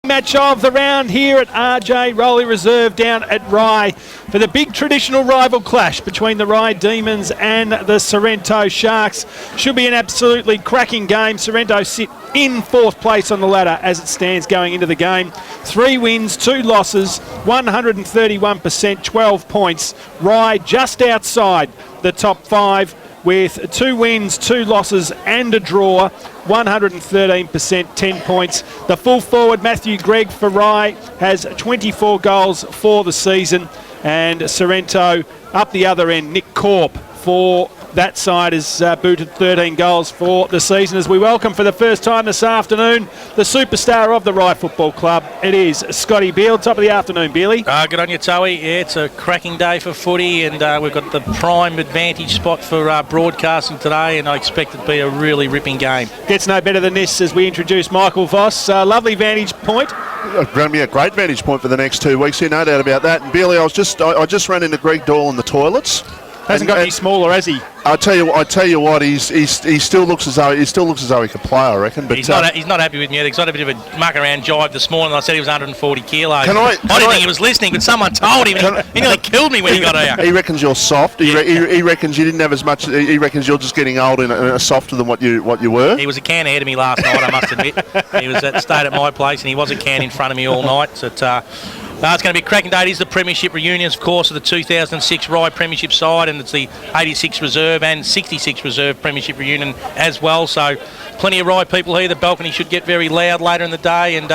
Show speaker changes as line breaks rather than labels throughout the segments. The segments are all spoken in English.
Match of the round here at RJ Rowley Reserve down at Rye for the big traditional rival clash between the Rye Demons and the Sorrento Sharks. Should be an absolutely cracking game. Sorrento sit in fourth place on the ladder as it stands going into the game. 3 wins, 2 losses, 131%, 12 points. Rye just outside the top 5 with 2 wins, 2 losses and a draw, 113%, 10 points. The full forward, Matthew Gregg for Rye, has 24 goals for the season. And Sorrento up the other end, Nick Corp for that side has booted 13 goals for the season. As we welcome for the first time this afternoon the superstar of the Rye Football Club. It is Scotty Beale. Top of the afternoon, Bealey.
Good on you, Toey. Yeah, it's a cracking day for footy, and we've got the prime advantage spot for broadcasting today, and I expect it to be a really ripping game.
Gets no better than this as we introduce Michael Voss. Lovely vantage point.
It's going to be a great vantage point for the next 2 weeks here, no doubt about that. And Bealey, I just ran into Greg Doyle in the toilets.
Hasn't got any smaller, has he?
I tell you what, he still looks as though he could play, I reckon. But
he's not happy with me. He's got a bit of a muck around jive this morning. I said he was 140 kilos. I didn't think he was listening, but someone told him. He nearly killed me when he got out.
He reckons you're soft. He reckons you didn't have as much. He reckons you're just getting old and softer than what you were.
He was a can ahead of me last night, I must admit. He was stayed at my place, and he was a can in front of me all night. So it's going to be a cracking day. It is the Premiership reunions, of course, of the 2006 Rye Premiership side, and it's the 86 Reserve and 66 Reserve Premiership reunion as well. So plenty of Rye people here. The balcony should get very loud later in the day, and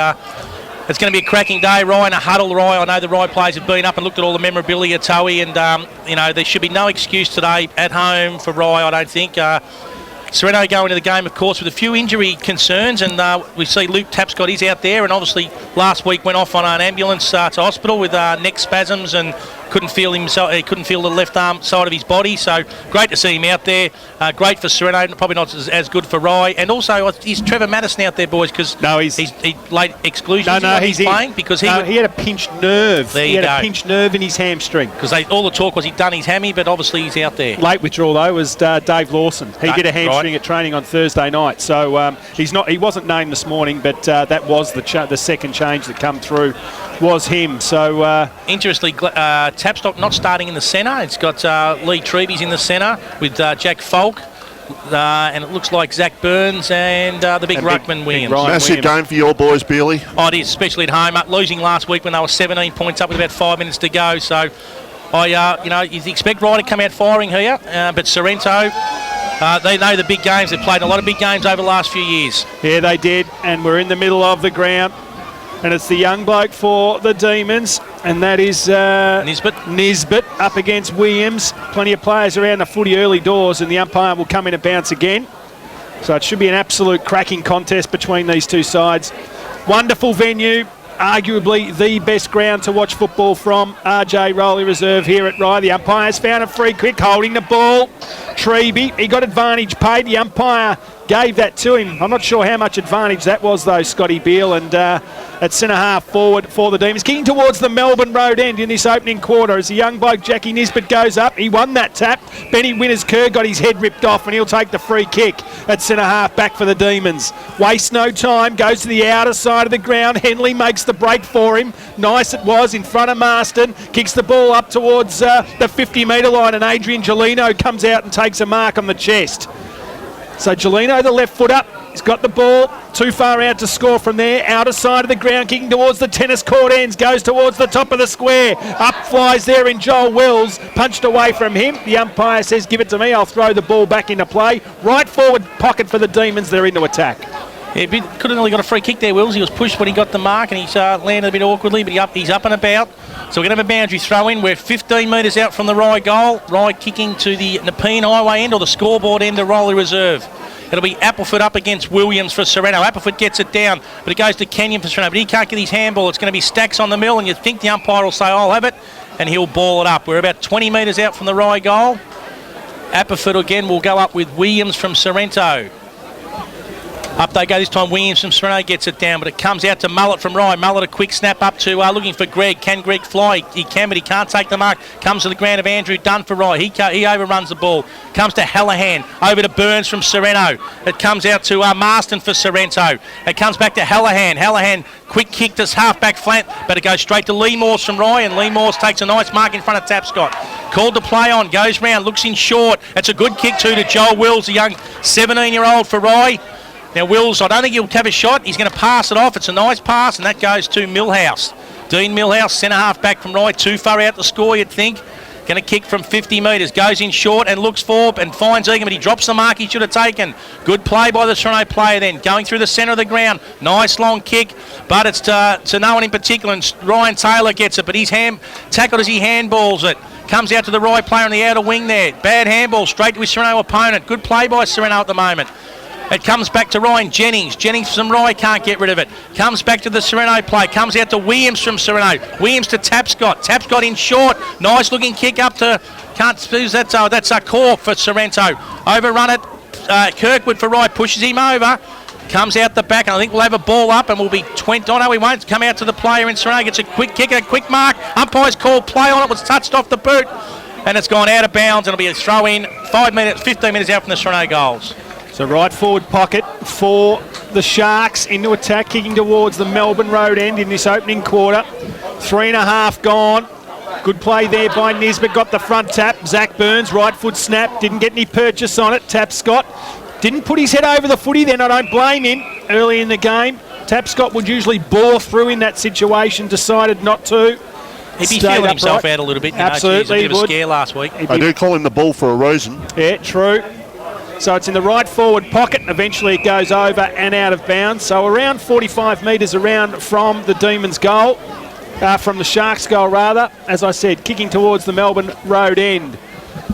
it's going to be a cracking day. Rye in a huddle. Rye, I know the Rye players have been up and looked at all the memorabilia, Toey, and there should be no excuse today at home for Rye, I don't think. Sorrento go into the game, of course, with a few injury concerns, and we see Luke Tapscott is out there, and obviously last week went off on an ambulance to hospital with neck spasms and couldn't feel himself. He couldn't feel the left arm side of his body. So great to see him out there. Great for Sorrento, probably not as good for Rye. And also, is Trevor Madison out there, boys? Because he's late exclusion. He's playing because he had
a pinched nerve.
There he had
a pinched nerve in his hamstring.
Because all the talk was he'd done his hammy, but obviously he's out there.
Late withdrawal though was Dave Lawson. He did a hamstring at training on Thursday night. So he's not. He wasn't named this morning, but that was the second change that come through was him. So
interestingly, Tapstock not starting in the centre. It's got Lee Treby's in the centre with Jack Falk. And it looks like Zach Burns and the big ruckman Williams.
Massive game for your boys, Bealey.
Oh, it is, especially at home. Losing last week when they were 17 points up with about 5 minutes to go. So, you expect Rye to come out firing here, but Sorrento, they know the big games. They've played a lot of big games over the last few years.
Yeah, they did, and we're in the middle of the ground. And it's the young bloke for the Demons, and that is Nisbet up against Williams. Plenty of players around the footy early doors, and the umpire will come in and bounce again. So it should be an absolute cracking contest between these two sides. Wonderful venue, arguably the best ground to watch football from. RJ Rowley Reserve here at Rye. The umpire's found a free kick, holding the ball. Treby, he got advantage paid. The umpire gave that to him. I'm not sure how much advantage that was though, Scotty Beale, and at centre half forward for the Demons. Kicking towards the Melbourne Road end in this opening quarter as the young bloke Jackie Nisbet goes up. He won that tap. Benny Winners-Kerr got his head ripped off, and he'll take the free kick at centre half back for the Demons. Wastes no time, goes to the outer side of the ground. Henley makes the break for him. Nice it was in front of Marston. Kicks the ball up towards the 50-metre line, and Adrian Gelino comes out and takes a mark on the chest. So Gelino, the left foot up, he's got the ball, too far out to score from there. Outer side of the ground, kicking towards the tennis court ends, goes towards the top of the square. Up flies there in Joel Wills, punched away from him. The umpire says, give it to me, I'll throw the ball back into play. Right forward pocket for the Demons, they're into attack.
Yeah, could have nearly got a free kick there, Wills. He was pushed when he got the mark, and he's landed a bit awkwardly, but he's up and about. So we're going to have a boundary throw in. We're 15 metres out from the Rye goal. Rye kicking to the Nepean Highway end or the scoreboard end of Rowley Reserve. It'll be Appleford up against Williams for Sorrento. Appleford gets it down, but it goes to Kenyon for Sorrento, but he can't get his handball. It's going to be Stacks on the mill, and you think the umpire will say, I'll have it, and he'll ball it up. We're about 20 metres out from the Rye goal. Appleford again will go up with Williams from Sorrento. Up they go this time. Williams from Sereno gets it down, but it comes out to Mullet from Rye. Mullet a quick snap up to looking for Greg. Can Greg fly? He can, but he can't take the mark. Comes to the ground of Andrew Dunn for Rye. He overruns the ball. Comes to Hallahan. Over to Burns from Sereno. It comes out to Marston for Sorrento. It comes back to Hallahan. Hallahan, quick kick to half-back flat, but it goes straight to Lee Morse from Rye, and Lee Morse takes a nice mark in front of Tapscott. Called to play on, goes round, looks in short. It's a good kick too to Joel Wills, a young 17-year-old for Rye. Now Wills, I don't think he'll have a shot. He's going to pass it off. It's a nice pass, and that goes to Millhouse. Dean Millhouse, centre half back from Rye, too far out to score, you'd think. Going to kick from 50 metres, goes in short and looks for and finds Egan, but he drops the mark he should have taken. Good play by the Sereno player then, going through the centre of the ground. Nice long kick, but it's to no one in particular, and Ryan Taylor gets it, but he's tackled as he handballs it. Comes out to the right player on the outer wing there. Bad handball, straight to his Sereno opponent. Good play by Sereno at the moment. It comes back to Ryan Jennings. Jennings from Rye can't get rid of it. Comes back to the Sereno play. Comes out to Williams from Sereno. Williams to Tapscott. Tapscott in short. Nice looking kick up to... That's a Cork for Sorrento. Overrun it. Kirkwood for Rye pushes him over. Comes out the back, and I think we'll have a ball up, and we'll be 20. Oh, no, we won't. Come out to the player in Sereno. Gets a quick kick and a quick mark. Umpire's called play on it. Was touched off the boot, and it's gone out of bounds. And it'll be a throw in 15 minutes out from the Sereno goals.
So right forward pocket for the Sharks into attack, kicking towards the Melbourne Road end in this opening quarter. 3.5 gone. Good play there by Nisbet, got the front tap. Zach Burns, right foot snap, didn't get any purchase on it. Tapscott didn't put his head over the footy then, I don't blame him, early in the game. Tapscott would usually bore through in that situation, decided not to.
He'd be feeling himself out a little bit.
Absolutely,
he was a bit of a scare last week.
I do call him the bull for a reason.
Yeah, true. So it's in the right forward pocket, and eventually it goes over and out of bounds. So around 45 metres around from the Demons' goal, from the Sharks' goal rather. As I said, kicking towards the Melbourne Road end.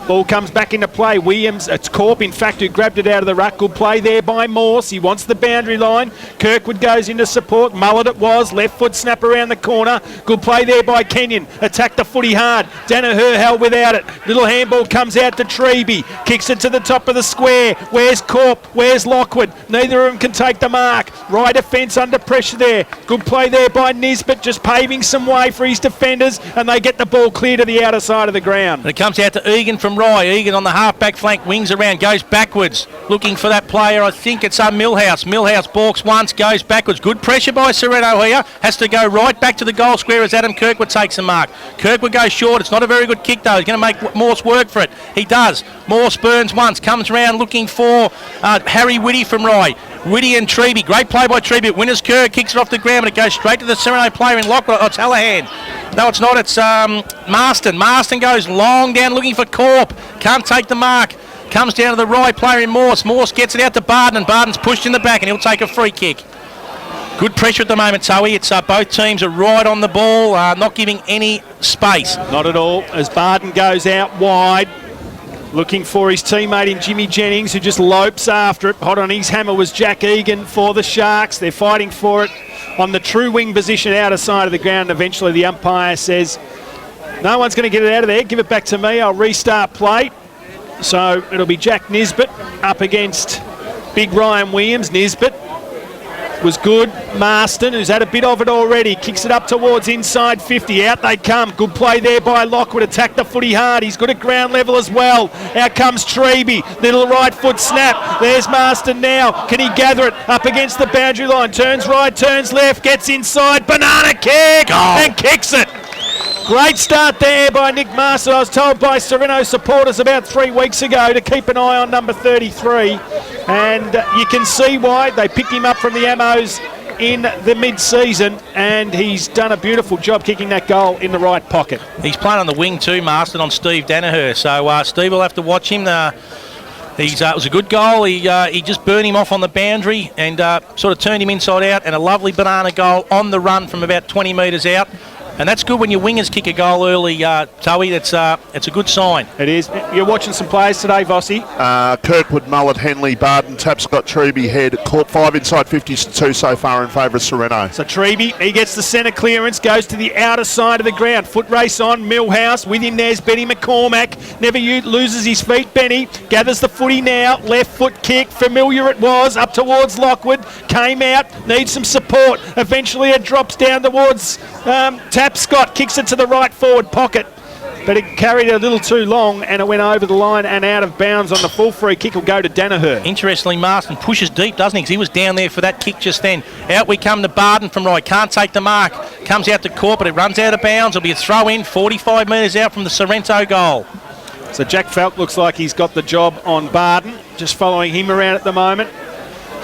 Ball comes back into play. Williams, it's Corp, in fact, who grabbed it out of the ruck. Good play there by Morse. He wants the boundary line. Kirkwood goes into support. Mullet it was. Left foot snap around the corner. Good play there by Kenyon. Attacked the footy hard. Danaher held without it. Little handball comes out to Treby. Kicks it to the top of the square. Where's Corp? Where's Lockwood? Neither of them can take the mark. Right defence under pressure there. Good play there by Nisbet, just paving some way for his defenders, and they get the ball clear to the outer side of the ground.
And it comes out to Egan from Rye. Egan on the half-back flank, wings around, goes backwards, looking for that player. I think it's Millhouse. Millhouse balks once, goes backwards. Good pressure by Sereno here. Has to go right back to the goal square as Adam Kirkwood takes a mark. Kirkwood goes short. It's not a very good kick though. He's going to make Morse work for it. He does. Morse burns once, comes around looking for Harry Whitty from Rye. Whitty and Treby. Great play by Treby. Winner's Kerr kicks it off the ground, but it goes straight to the Sereno player in Lockwood. Oh, it's Hallahan. No, it's not. It's Marston. Marston goes long down looking for Corp. Can't take the mark. Comes down to the right player in Morse. Morse gets it out to Barden, and Barden's pushed in the back, and he'll take a free kick. Good pressure at the moment, Towie. It's both teams are right on the ball, not giving any space.
Not at all, as Barden goes out wide. Looking for his teammate in Jimmy Jennings, who just lopes after it. Hot on his hammer was Jack Egan for the Sharks. They're fighting for it on the true wing position outer side of the ground. Eventually the umpire says, no one's going to get it out of there. Give it back to me. I'll restart play. So it'll be Jack Nisbet up against big Ryan Williams. Nisbet was good. Marston, who's had a bit of it already, kicks it up towards inside 50. Out they come. Good play there by Lockwood. Attack the footy hard. He's good at ground level as well. Out comes Treby. Little right foot snap. There's Marston now. Can he gather it up against the boundary line? Turns right, turns left, gets inside. Banana kick! And kicks it. Great start there by Nick Marston. I was told by Sereno supporters about 3 weeks ago to keep an eye on number 33. And you can see why. They picked him up from the Ammos in the mid-season, and he's done a beautiful job kicking that goal in the right pocket.
He's playing on the wing too, Marston, on Steve Danaher. So Steve will have to watch him. It was a good goal. He just burned him off on the boundary and sort of turned him inside out, and a lovely banana goal on the run from about 20 metres out. And that's good when your wingers kick a goal early, Toey. It's a good sign.
It is. You're watching some players today, Vossi.
Kirkwood, Mullet, Henley, Barton, Tapscott, Treby, Head. Caught 5 inside 52 so far in favour of Sereno.
So Treby, he gets the centre clearance, goes to the outer side of the ground. Foot race on, Millhouse. With him there's Benny McCormack. Never loses his feet, Benny. Gathers the footy now. Left foot kick. Familiar it was. Up towards Lockwood. Came out. Needs some support. Eventually it drops down towards Tapscott. Kicks it to the right forward pocket. But it carried a little too long and it went over the line and out of bounds on the full free kick. Will go to Danaher.
Interestingly, Marston pushes deep, doesn't he? Because he was down there for that kick just then. Out we come to Barton from right. Can't take the mark. Comes out to court, but it runs out of bounds. It'll be a throw in 45 metres out from the Sorrento goal.
So Jack Falk looks like he's got the job on Barton. Just following him around at the moment.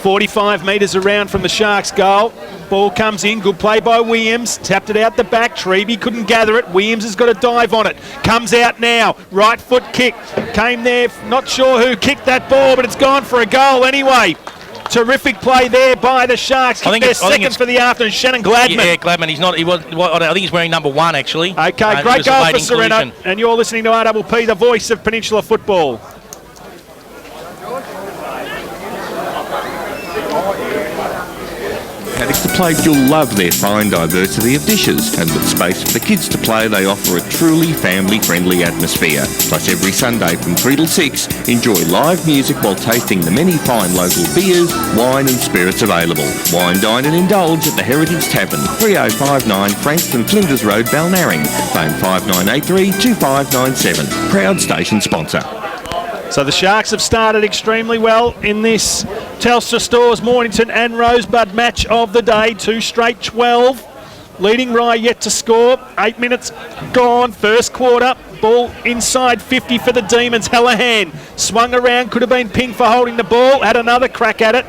45 metres around from the Sharks' goal. Ball comes in. Good play by Williams. Tapped it out the back. Treby couldn't gather it. Williams has got a dive on it. Comes out now. Right foot kick. Came there. Not sure who kicked that ball, but it's gone for a goal anyway. Terrific play there by the Sharks. I think they're second for the afternoon. Shannon Gladman.
Yeah, Gladman. He's not. I think he's wearing number 1 actually.
Okay, great goal for Sereno. And you're listening to RPP, the voice of Peninsula football.
Addicts to Play you'll love their fine diversity of dishes, and with space for the kids to play, they offer a truly family-friendly atmosphere. Plus, every Sunday from 3 till 6, enjoy live music while tasting the many fine local beers, wine and spirits available. Wine, dine and indulge at the Heritage Tavern, 3059 Frankston Flinders Road, Balnarring. Phone 5983 2597. Proud station sponsor.
So the Sharks have started extremely well in this Telstra Stores Mornington and Rosebud match of the day. 2 straight 12. Leading Rye yet to score. 8 minutes gone. First quarter. Ball inside 50 for the Demons. Hallahan swung around. Could have been pinged for holding the ball. Had another crack at it.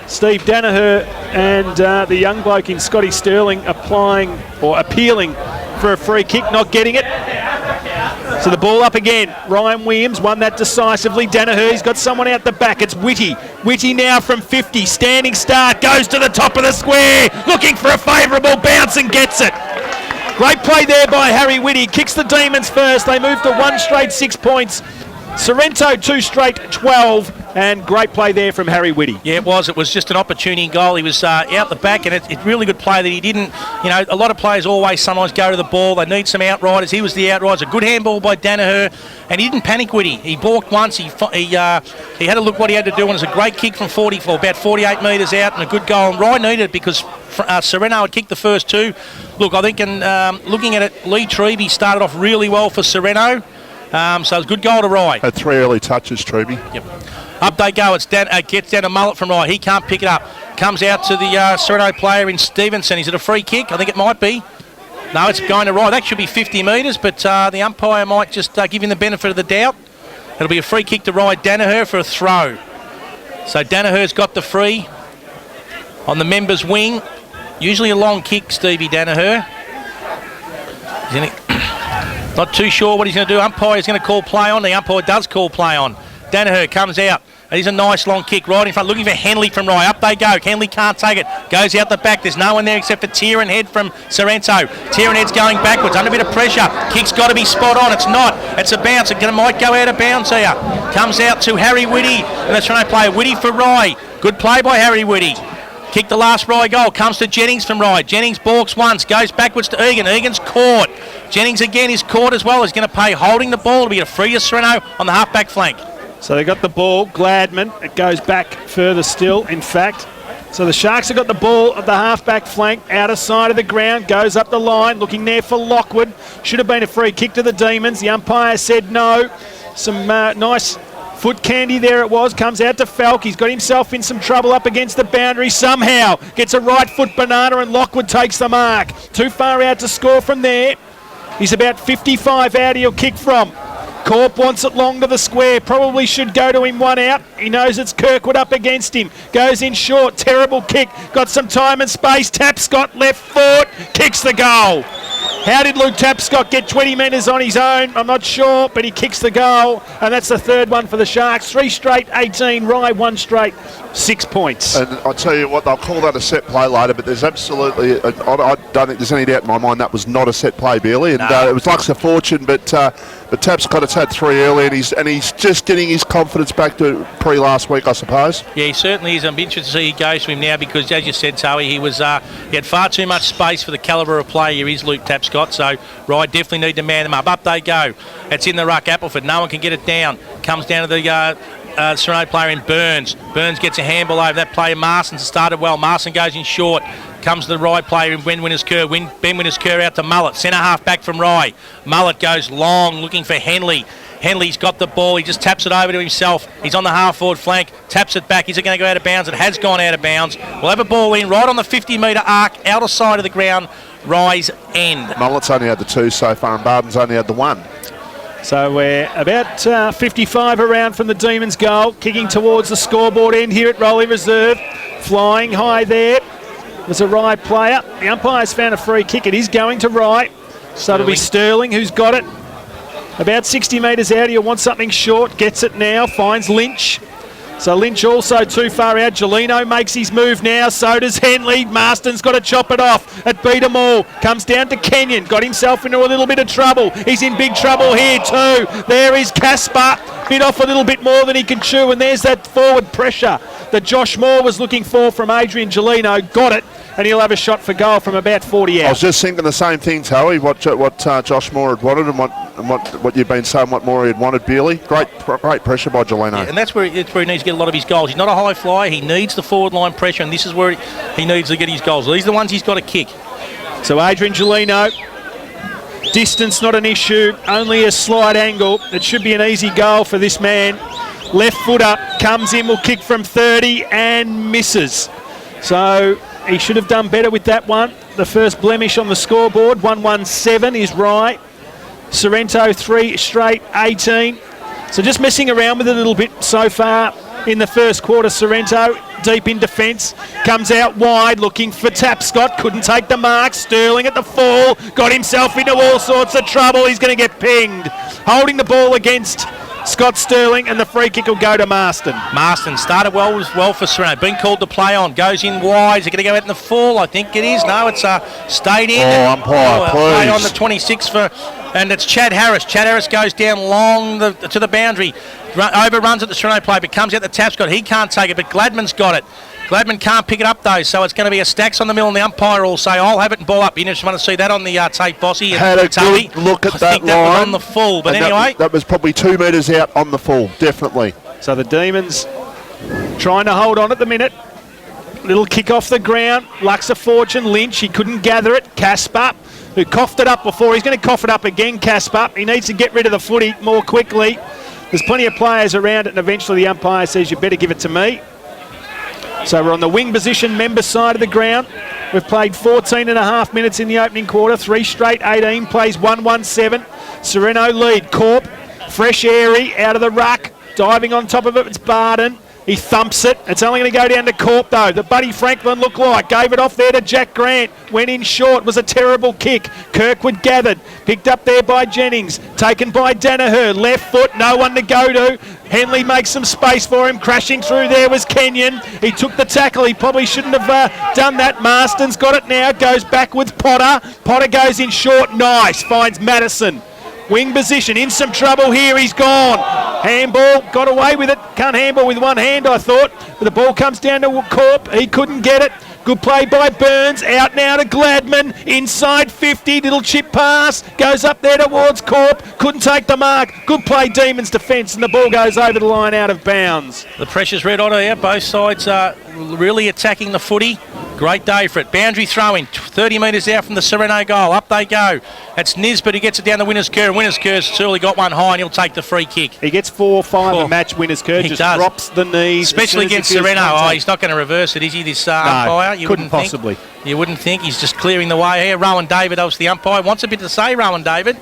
Steve Danaher and the young bloke in Scotty Sterling appealing for a free kick. Not getting it. So the ball up again. Ryan Williams won that decisively. Danaher, he's got someone out the back. It's Whitty. Whitty now from 50. Standing start. Goes to the top of the square. Looking for a favourable bounce and gets it. Great play there by Harry Whitty. Kicks the Demons first. They move to 1 straight 6 points. Sorrento 2 straight 12. And great play there from Harry Whitty.
Yeah, it was. It was just an opportunity goal. He was out the back, and it's really good play that he didn't. You know, a lot of players always sometimes go to the ball. They need some outriders. He was the outriders. A good handball by Danaher, and he didn't panic Whitty. He balked once. He had a look what he had to do, and it was a great kick from 44, about 48 metres out, and a good goal. And Rye needed it because Sereno had kicked the first 2. Look, I think, looking at it, Lee Treby started off really well for Sereno. So it was a good goal to Rye.
Had 3 early touches, Treby.
Yep. Up they go. It's down, gets down to Mullet from Rye. He can't pick it up. Comes out to the Sereno player in Stevenson. Is it a free kick? I think it might be. No, it's going to Rye. That should be 50 metres, but the umpire might just give him the benefit of the doubt. It'll be a free kick to Rye. Danaher for a throw. So Danaher's got the free on the members' wing. Usually a long kick, Stevie Danaher. Not too sure what he's going to do. Umpire is going to call play on. The umpire does call play on. Danaher comes out. It is a nice long kick right in front. Looking for Henley from Rye. Up they go. Henley can't take it. Goes out the back. There's no one there except for Tieran Head from Sorrento. Tieran Head's going backwards. Under a bit of pressure. Kick's got to be spot on. It's not. It's a bounce. It might go out of bounds here. Comes out to Harry Whitty. And they're trying to play Whitty for Rye. Good play by Harry Whitty. Kicked the last Rye goal. Comes to Jennings from Rye. Jennings balks once. Goes backwards to Egan. Egan's caught. Jennings again is caught as well. He's going to pay holding the ball. It'll be a free to Sereno on the half-back flank.
So they got the ball. Gladman. It goes back further still, in fact. So the Sharks have got the ball at the half-back flank. Outer side of the ground. Goes up the line. Looking there for Lockwood. Should have been a free kick to the Demons. The umpire said no. Some nice foot candy there it was. Comes out to Falk. He's got himself in some trouble up against the boundary somehow. Gets a right foot banana and Lockwood takes the mark. Too far out to score from there. He's about 55 out. He'll kick from. Corp wants it long to the square. Probably should go to him 1 out. He knows it's Kirkwood up against him. Goes in short. Terrible kick. Got some time and space. Tapscott left foot. Kicks the goal. How did Luke Tapscott get 20 metres on his own? I'm not sure, but he kicks the goal, and that's the third one for the Sharks. 3 straight 18, Rye 1 straight 6 points.
And I'll tell you what, they'll call that a set play later, but there's absolutely, I don't think there's any doubt in my mind that was not a set play, Billy, and it was luck of fortune, but Tapscott has had 3 early, and he's just getting his confidence back to pre-last week, I suppose.
Yeah, he certainly is. I'm interested to see he goes to him now because, as you said, Towie, he had far too much space for the calibre of player here is Luke Tapscott. So Rye definitely need to man them up. Up they go. It's in the ruck, Appleford. No one can get it down. Comes down to the Sereno player in Burns. Burns gets a handball over that player. Marston started well. Marston goes in short. Comes the Rye player in Ben Winners-Kerr. Ben Winners-Kerr out to Mullet. Centre half back from Rye. Mullet goes long looking for Henley. Henley's got the ball. He just taps it over to himself. He's on the half-forward flank. Taps it back. Is it going to go out of bounds? It has gone out of bounds. We'll have a ball in right on the 50-metre arc, outer side of the ground, Rye's end.
Mullet's only had the 2 so far, and Barden's only had the 1.
So we're about 55 around from the Demons' goal, kicking towards the scoreboard end here at Rowley Reserve. Flying high there. There's a Rye player. The umpire's found a free kick. It is going to Rye. So it'll be Sterling who's got it. About 60 metres out, he'll want something short. Gets it now, finds Lynch. So Lynch also too far out. Gelino makes his move now. So does Henley. Marston's got to chop it off. It beat them all. Comes down to Kenyon. Got himself into a little bit of trouble. He's in big trouble here too. There is Casper. Bit off a little bit more than he can chew. And there's that forward pressure that Josh Moore was looking for from Adrian Gelino. Got it. And he'll have a shot for goal from about 40 out.
I was just thinking the same thing, Towie, what Josh Moore had wanted and what you've been saying, what Moore had wanted, Bealey. Great pressure by Gelino.
Yeah, and that's where he needs to get a lot of his goals. He's not a high flyer. He needs the forward line pressure, and this is where he needs to get his goals. These are the ones he's got to kick.
So Adrian Gelino, distance not an issue, only a slight angle. It should be an easy goal for this man. Left foot up, comes in, will kick from 30 and misses. So he should have done better with that one. The first blemish on the scoreboard, 117 is Rye. Sorrento 3 straight 18. So just messing around with it a little bit so far in the first quarter. Sorrento deep in defence, comes out wide looking for Tapscott, couldn't take the mark. Sterling at the fall, got himself into all sorts of trouble. He's going to get pinged. Holding the ball against Scott Sterling, and the free kick will go to Marston.
Marston started well for Serrano. Been called to play on. Goes in wide. Is it going to go out in the fall? I think it is. No, it's stayed in.
Oh, umpire, please.
Play on the 26 and it's Chad Harris. Chad Harris goes down long to the boundary. Overruns at the Serrano play, but comes out the Tapscott. He can't take it, but Gladman's got it. Gladman can't pick it up though, so it's going to be a stacks on the middle, and the umpire will say, "I'll have it and ball up." You just want to see that on the tape, Bossy.
Had a good look at that line.
That was on the full, but
and
anyway,
that was probably 2 metres out on the full, definitely.
So the Demons trying to hold on at the minute. Little kick off the ground. Lux of fortune. Lynch, he couldn't gather it. Casper, who coughed it up before. He's going to cough it up again, Casper. He needs to get rid of the footy more quickly. There's plenty of players around it, and eventually the umpire says, "You better give it to me." So we're on the wing position, member side of the ground. We've played 14 and a half minutes in the opening quarter. 3 straight 18, plays 1-1-7. Sereno lead. Corp, fresh airy, out of the ruck. Diving on top of it, it's Barden. He thumps it. It's only going to go down to Corp though. The Buddy Franklin looked like. Gave it off there to Jack Grant. Went in short. Was a terrible kick. Kirkwood gathered. Picked up there by Jennings. Taken by Danaher. Left foot. No one to go to. Henley makes some space for him. Crashing through there was Kenyon. He took the tackle. He probably shouldn't have done that. Marston's got it now. Goes back with Potter. Potter goes in short. Nice. Finds Madison. Wing position, in some trouble here, he's gone. Handball, got away with it. Can't handball with one hand, I thought. But the ball comes down to Corp. He couldn't get it. Good play by Burns. Out now to Gladman. Inside 50. Little chip pass. Goes up there towards Corp. Couldn't take the mark. Good play, Demons defence. And the ball goes over the line out of bounds.
The pressure's red hot here. Both sides are really attacking the footy. Great day for it. Boundary throw-in. 30 metres out from the Sereno goal. Up they go. That's Nisbet who gets it down the Winners-Kerr. Winners-Kerr's surely got one high, and he'll take the free kick.
He gets 4-5 a match. Winners-Kerr just drops the knees.
Especially against Sereno. Oh, he's not going to reverse it, is he, this umpire?
You couldn't possibly.
You wouldn't think. He's just clearing the way here. Rowan David, obviously the umpire. Wants a bit to say, Rowan David.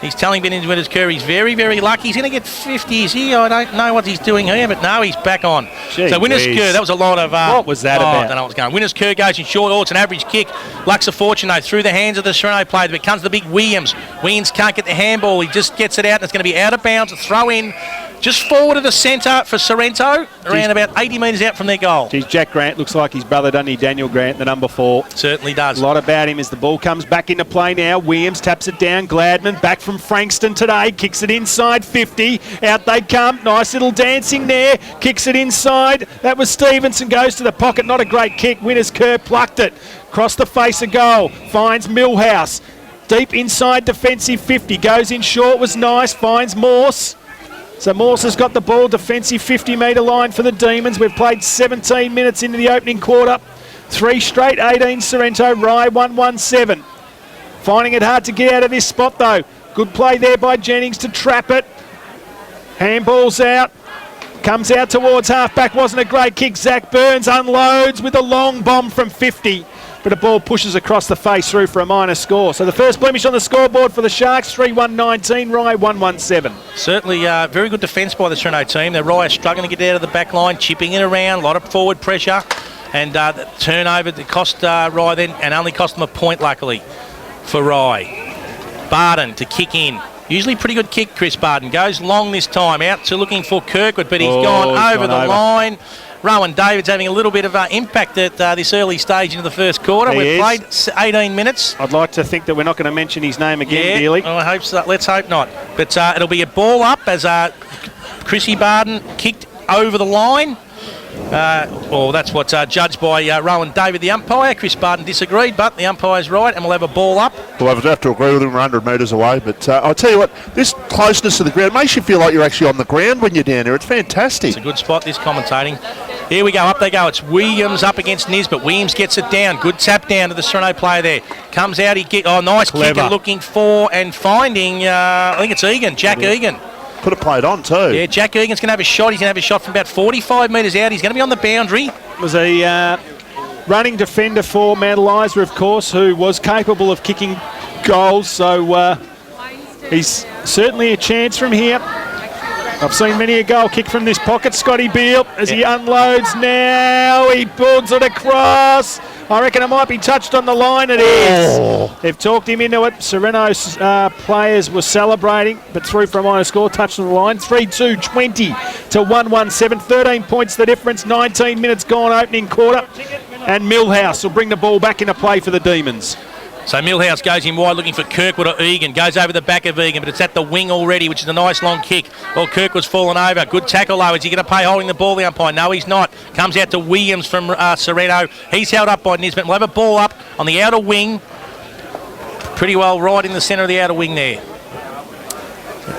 He's telling Ben Winners Kerr he's very, very lucky. He's going to get 50s here. I don't know what he's doing here, but no, he's back on.
Gee
so Winners
whiz.
Kerr, that was a lot of...
what was that about?
I don't know what's going on. Winners Kerr goes in short. Oh, it's an average kick. Lucks of Fortune, though, through the hands of the Sereno player. There comes the big Williams. Williams can't get the handball. He just gets it out, and it's going to be out of bounds. A throw in just forward of the centre for Sorrento, around about 80 metres out from their goal.
Geez, Jack Grant looks like his brother, doesn't he? Daniel Grant, the number 4.
Certainly does.
A lot about him as the ball comes back into play now. Williams taps it down. Gladman back from Frankston today. Kicks it inside 50. Out they come. Nice little dancing there. Kicks it inside. That was Stevenson. Goes to the pocket. Not a great kick. Winners Kerr plucked it. Cross the face of goal. Finds Millhouse. Deep inside defensive 50. Goes in short. Was nice. Finds Morse. So Morse has got the ball, defensive 50-metre line for the Demons. We've played 17 minutes into the opening quarter. 3 straight, 18 Sorrento, Rye 1-1-7. Finding it hard to get out of this spot though. Good play there by Jennings to trap it. Handball's out. Comes out towards half-back, wasn't a great kick. Zach Burns unloads with a long bomb from 50. But a ball pushes across the face through for a minor score. So the first blemish on the scoreboard for the Sharks, 3-1-19, Rye 1-1-7.
Certainly very good defence by the Sereno team. The Rye are struggling to get out of the back line, chipping it around, a lot of forward pressure. And the turnover that cost Rye then, and only cost them a point luckily for Rye. Barden to kick in. Usually pretty good kick, Chris Barden. Goes long this time, out to looking for Kirkwood, but he's gone over the line. Rowan David's having a little bit of impact at this early stage into the first quarter. We've played 18 minutes.
I'd like to think that we're not going to mention his name again, Dealey.
I hope so. Let's hope not. But it'll be a ball up as Chrissy Barden kicked over the line. That's what's judged by Rowan David, the umpire. Chris Barden disagreed, but the umpire's right, and we'll have a ball up.
Well, I would have to agree with him. We're 100 metres away, but I'll tell you what, this closeness to the ground makes you feel like you're actually on the ground when you're down there. It's fantastic.
It's a good spot, this commentating. Here we go, up they go. It's Williams up against Nisbet. Williams gets it down. Good tap down to the Sereno player there. Comes out, nice
Clever.
kicker looking for and finding, I think it's Egan, Jack Egan.
Could have played on too.
Yeah, Jack Egan's going to have a shot. He's going to have a shot from about 45 metres out. He's going to be on the boundary.
Was a running defender for Mount Eliza, of course, who was capable of kicking goals. So he's certainly a chance from here. I've seen many a goal kick from this pocket. Scotty Beale as he unloads now. He builds it across. I reckon it might be touched on the line. It is. They've talked him into it. Sereno's players were celebrating, but through for a minor score, touched on the line. 3-2, 20 to 1-1-7. 13 points the difference. 19 minutes gone opening quarter. And Millhouse will bring the ball back into play for the Demons.
So Millhouse goes in wide looking for Kirkwood or Egan. Goes over the back of Egan, but it's at the wing already, which is a nice long kick. Well, Kirkwood's fallen over. Good tackle though. Is he going to pay holding the ball, the umpire? No, he's not. Comes out to Williams from Sereno. He's held up by Nisbet. We'll have a ball up on the outer wing. Pretty well right in the centre of the outer wing there.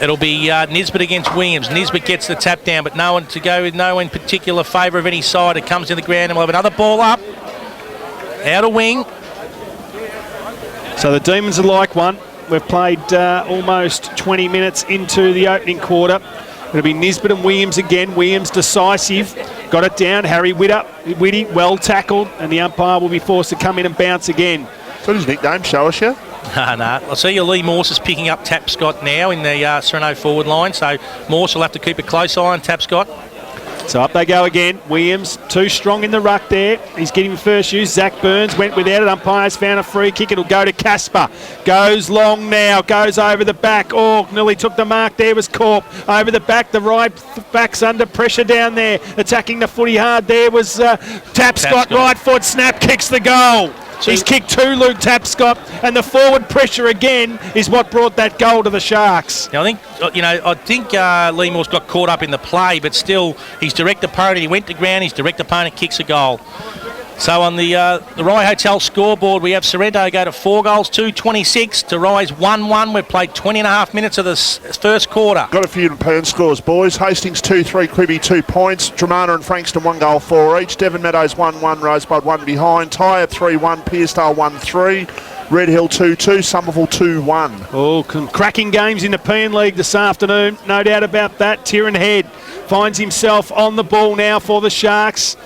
It'll be Nisbet against Williams. Nisbet gets the tap down, but no one to go with, no in particular favour of any side. It comes to the ground, and we'll have another ball up. Outer wing.
So the Demons are like one. We've played almost 20 minutes into the opening quarter. It'll be Nisbet and Williams again. Williams decisive. Got it down. Harry Whitty well tackled, and the umpire will be forced to come in and bounce again.
Is that his nickname? Show us you?
No. I see you. Lee Morse is picking up Tapscott now in the Sereno forward line, so Morse will have to keep a close eye on Tapscott.
So up they go again. Williams, too strong in the ruck there. He's getting first use. Zach Burns went without it. Umpires found a free kick. It'll go to Casper. Goes long now. Goes over the back. Oh, nearly took the mark there. Was Corp. Over the back. The right back's under pressure down there. Attacking the footy hard there was Tapscott. Right foot snap. Kicks the goal. He's kicked 2, Luke Tapscott, and the forward pressure again is what brought that goal to the Sharks.
Now, I think Lee Moore's got caught up in the play, but still, his direct opponent, he went to ground, his direct opponent kicks a goal. So on the Rye Hotel scoreboard, we have Sorrento go to 4 goals, 2-26 to Rye's 1-1. We've played 20 and a half minutes of the first quarter.
Got a few pound scores, boys. Hastings 2-3, Cribby 2 points. Dramana and Frankston 1 goal 4 each. Devon Meadows 1-1, Rosebud 1 behind. Tyre 3-1, Pearsdale 1-3. Red Hill 2-2, Somerville 2-1.
Oh, cracking games in the Pean League this afternoon. No doubt about that. Tyrone Head finds himself on the ball now for the Sharks.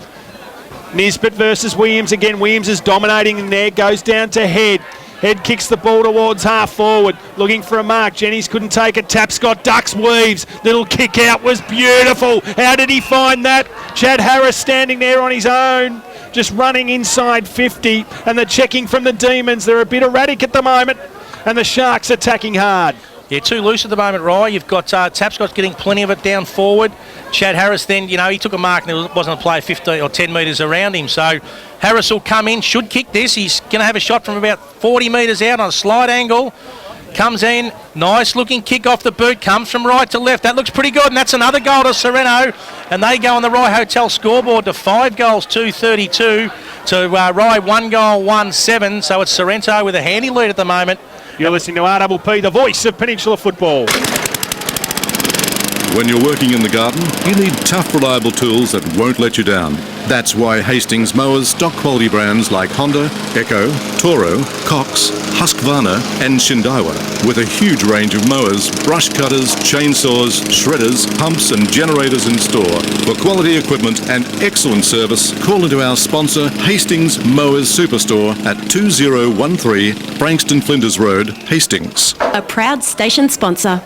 Nisbet versus Williams again. Williams is dominating in there. Goes down to Head. Head kicks the ball towards half forward, looking for a mark. Jennings couldn't take it. Tapscott ducks, weaves. Little kick out was beautiful. How did he find that? Chad Harris standing there on his own, just running inside 50. And the checking from the Demons. They're a bit erratic at the moment, and the Sharks attacking hard.
Yeah, too loose at the moment, Rye. You've got Tapscott's getting plenty of it down forward. Chad Harris then, he took a mark and there wasn't a player 15 or 10 metres around him. So Harris will come in, should kick this. He's going to have a shot from about 40 metres out on a slight angle. Comes in, nice looking kick off the boot, comes from right to left. That looks pretty good, and that's another goal to Sereno. And they go on the Rye Hotel scoreboard to 5 goals, 232. To Rye, 1 goal, 1-7. So it's Sorrento with a handy lead at the moment.
You're listening to RPP, the voice of Peninsula football.
When you're working in the garden, you need tough, reliable tools that won't let you down. That's why Hastings mowers stock quality brands like Honda, Echo, Toro, Cox, Husqvarna and Shindaiwa. With a huge range of mowers, brush cutters, chainsaws, shredders, pumps and generators in store. For quality equipment and excellent service, call into our sponsor Hastings Mowers Superstore at 2013 Frankston Flinders Road, Hastings.
A proud station sponsor.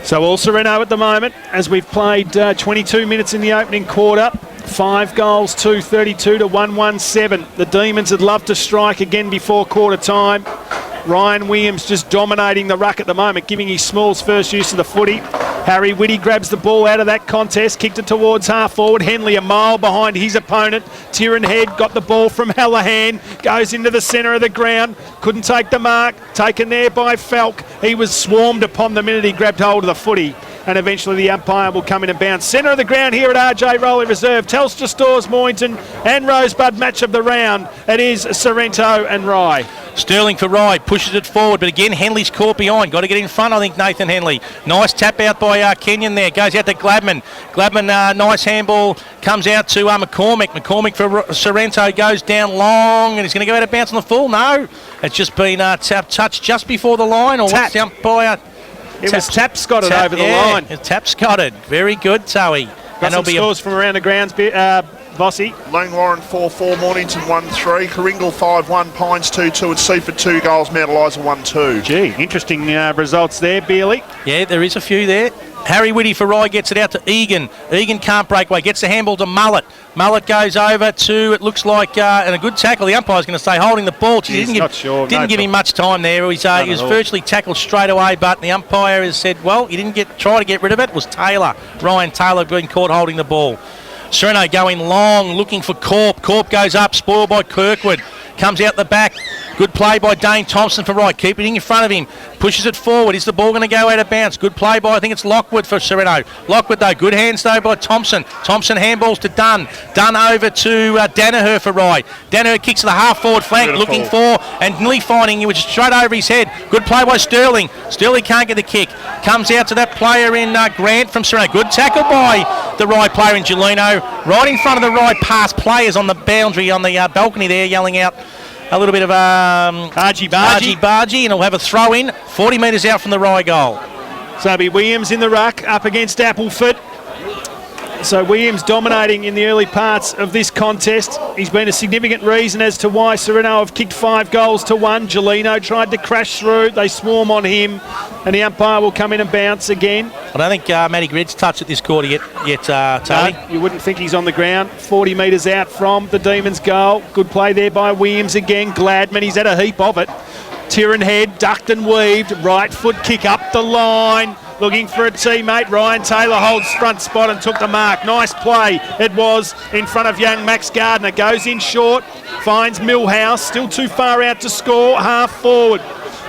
So all Sereno at the moment, as we've played 22 minutes in the opening quarter. 5 goals, 232 to 117. The Demons would love to strike again before quarter time. Ryan Williams just dominating the ruck at the moment, giving his Smalls first use of the footy. Harry Whitty grabs the ball out of that contest, kicked it towards half forward. Henley a mile behind his opponent. Tieran Head got the ball from Hallahan, goes into the centre of the ground, couldn't take the mark, taken there by Falk. He was swarmed upon the minute he grabbed hold of the footy. And eventually the umpire will come in and bounce. Centre of the ground here at RJ Rowley Reserve. Telstra Stores, Moynton and Rosebud match of the round. It is Sorrento and Rye.
Sterling for Rye, pushes it forward, but again Henley's caught behind. Got to get in front, I think, Nathan Henley. Nice tap out by Kenyon there. Goes out to Gladman. Gladman, nice handball, comes out to McCormick. McCormick for Sorrento goes down long, and he's going to go out of bounce on the full. No, it's just been touched just before the line. Or what's the umpire?
It was Tapscotted over the line.
Tapscotted. Very good, Towie.
Got some scores from around the grounds, Bossy.
Lang Warren 4-4, Mornington 1-3, Coringal 5-1, Pines 2-2, and Seaford 2 goals, Mount Eliza 1-2.
Gee, interesting results there, Beerley.
Yeah, there is a few there. Harry Whitty for Rye gets it out to Egan. Egan can't break away, gets the handball to Mullet. Mullet goes over to, it looks like, and a good tackle. The umpire's going to say holding the ball. Didn't give him much time there. He was virtually tackled straight away, but the umpire has said, well, you didn't try to get rid of it. It was Taylor. Ryan Taylor being caught holding the ball. Sereno going long, looking for Corp. Corp goes up, spoiled by Kirkwood. Comes out the back. Good play by Dane Thompson for Rye. Keep it in front of him. Pushes it forward. Is the ball going to go out of bounds? Good play by, I think it's Lockwood for Sereno. Lockwood though. Good hands though by Thompson. Thompson handballs to Dunn. Dunn over to Danaher for Rye. Danaher kicks to the half forward flank.
Beautiful.
Looking for and nearly finding it, which is straight over his head. Good play by Sterling. Sterling can't get the kick. Comes out to that player in Grant from Sereno. Good tackle by the Rye player in Gelino. Right in front of the Rye pass players on the boundary on the balcony there, yelling out a little bit of argy-bargy, and he'll have a throw in 40 metres out from the Rye goal.
So it'll be Williams in the ruck up against Appleford. So Williams dominating in the early parts of this contest. He's been a significant reason as to why Sereno have kicked 5 goals to 1. Gelino tried to crash through. They swarm on him, and the umpire will come in and bounce again.
I don't think Matty Gred's touched at this quarter yet Tony.
No, you wouldn't think he's on the ground. 40 metres out from the Demons' goal. Good play there by Williams again. Gladman, he's had a heap of it. Tieran Head, ducked and weaved. Right foot kick up the line. Looking for a teammate. Ryan Taylor holds front spot and took the mark. Nice play. It was in front of young Max Gardner. Goes in short. Finds Millhouse. Still too far out to score. Half forward.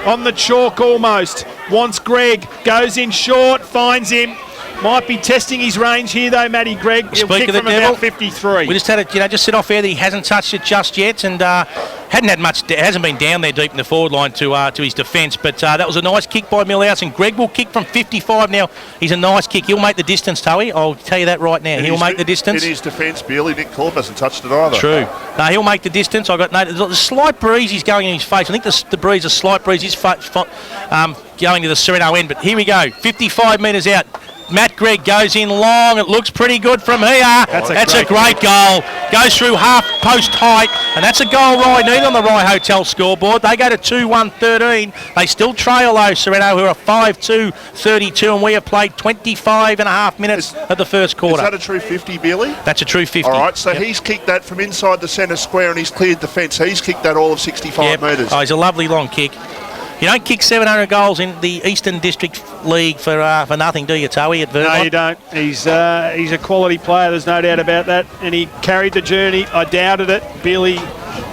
On the chalk almost. Wants Greg. Goes in short. Finds him. Might be testing his range here though, Matty Gregg. He'll kick from about 53.
We just had it, just sit off there that he hasn't touched it just yet, and hasn't been down there deep in the forward line to his defence. But that was a nice kick by Millhouse, and Greg will kick from 55 now. He's a nice kick. He'll make the distance, Towie. I'll tell you that right now. He'll make the distance.
In his defence, Beerley, Nick Corp hasn't touched it either.
True. No, he'll make the distance. I got no. The slight breeze is going in his face. I think the breeze, a slight breeze, is going to the Sereno end. But here we go. 55 metres out. Matt Gregg goes in long. It looks pretty good from here. That's a great goal. Goes through half post height, and that's a goal Rye need on the Rye Hotel scoreboard. They go to 2-1-13. They still trail though, Sorrento, who are 5-2-32, and we have played 25 and a half minutes of the first quarter.
Is that a true 50, Billy?
That's a true 50.
All right, so he's kicked that from inside the centre square and he's cleared the fence. He's kicked that all of 65 metres.
Oh, he's a lovely long kick. You don't kick 700 goals in the Eastern District League for nothing, do you, Towie, at Vermont?
No, you don't. He's a quality player, there's no doubt about that. And he carried the journey. I doubted it. Billy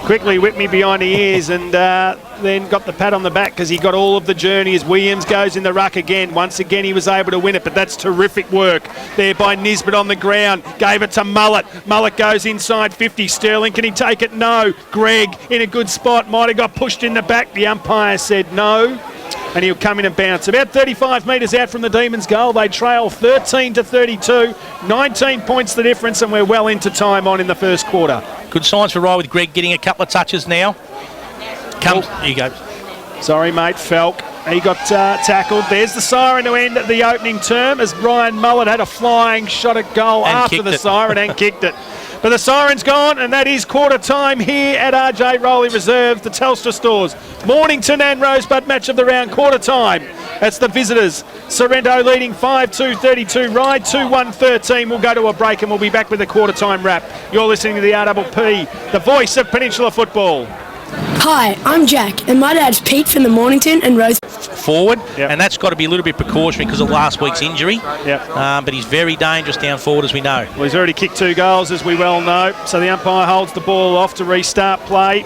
quickly whipped me behind the ears and then got the pat on the back because he got all of the journey as Williams goes in the ruck again. Once again, he was able to win it, but that's terrific work there by Nisbet on the ground. Gave it to Mullet. Mullet goes inside 50. Sterling, can he take it? No. Gregg in a good spot. Might have got pushed in the back. The umpire said no, and he'll come in and bounce. About 35 metres out from the Demons' goal. They trail 13-32. 19 points the difference, and we're well into time on in the first quarter.
Good signs for Rye with Gregg getting a couple of touches now. Here you go.
Sorry, mate, Felk. He got tackled. There's the siren to end the opening term as Ryan Mullet had a flying shot at goal
and
after the siren and kicked it. But the siren's gone, and that is quarter time here at RJ Rowley Reserve, the Telstra stores. Mornington and Rosebud match of the round, quarter time. That's the visitors. Sorrento leading 5-2-32. Rye 2-1-13. We'll go to a break and we'll be back with a quarter time wrap. You're listening to the RPP, the voice of Peninsula football.
Hi, I'm Jack, and my dad's Pete from the Mornington and Rose.
Forward, and that's got to be a little bit precautionary because of last week's injury. But he's very dangerous down forward, as we know.
Well, he's already kicked 2 goals, as we well know. So the umpire holds the ball off to restart play.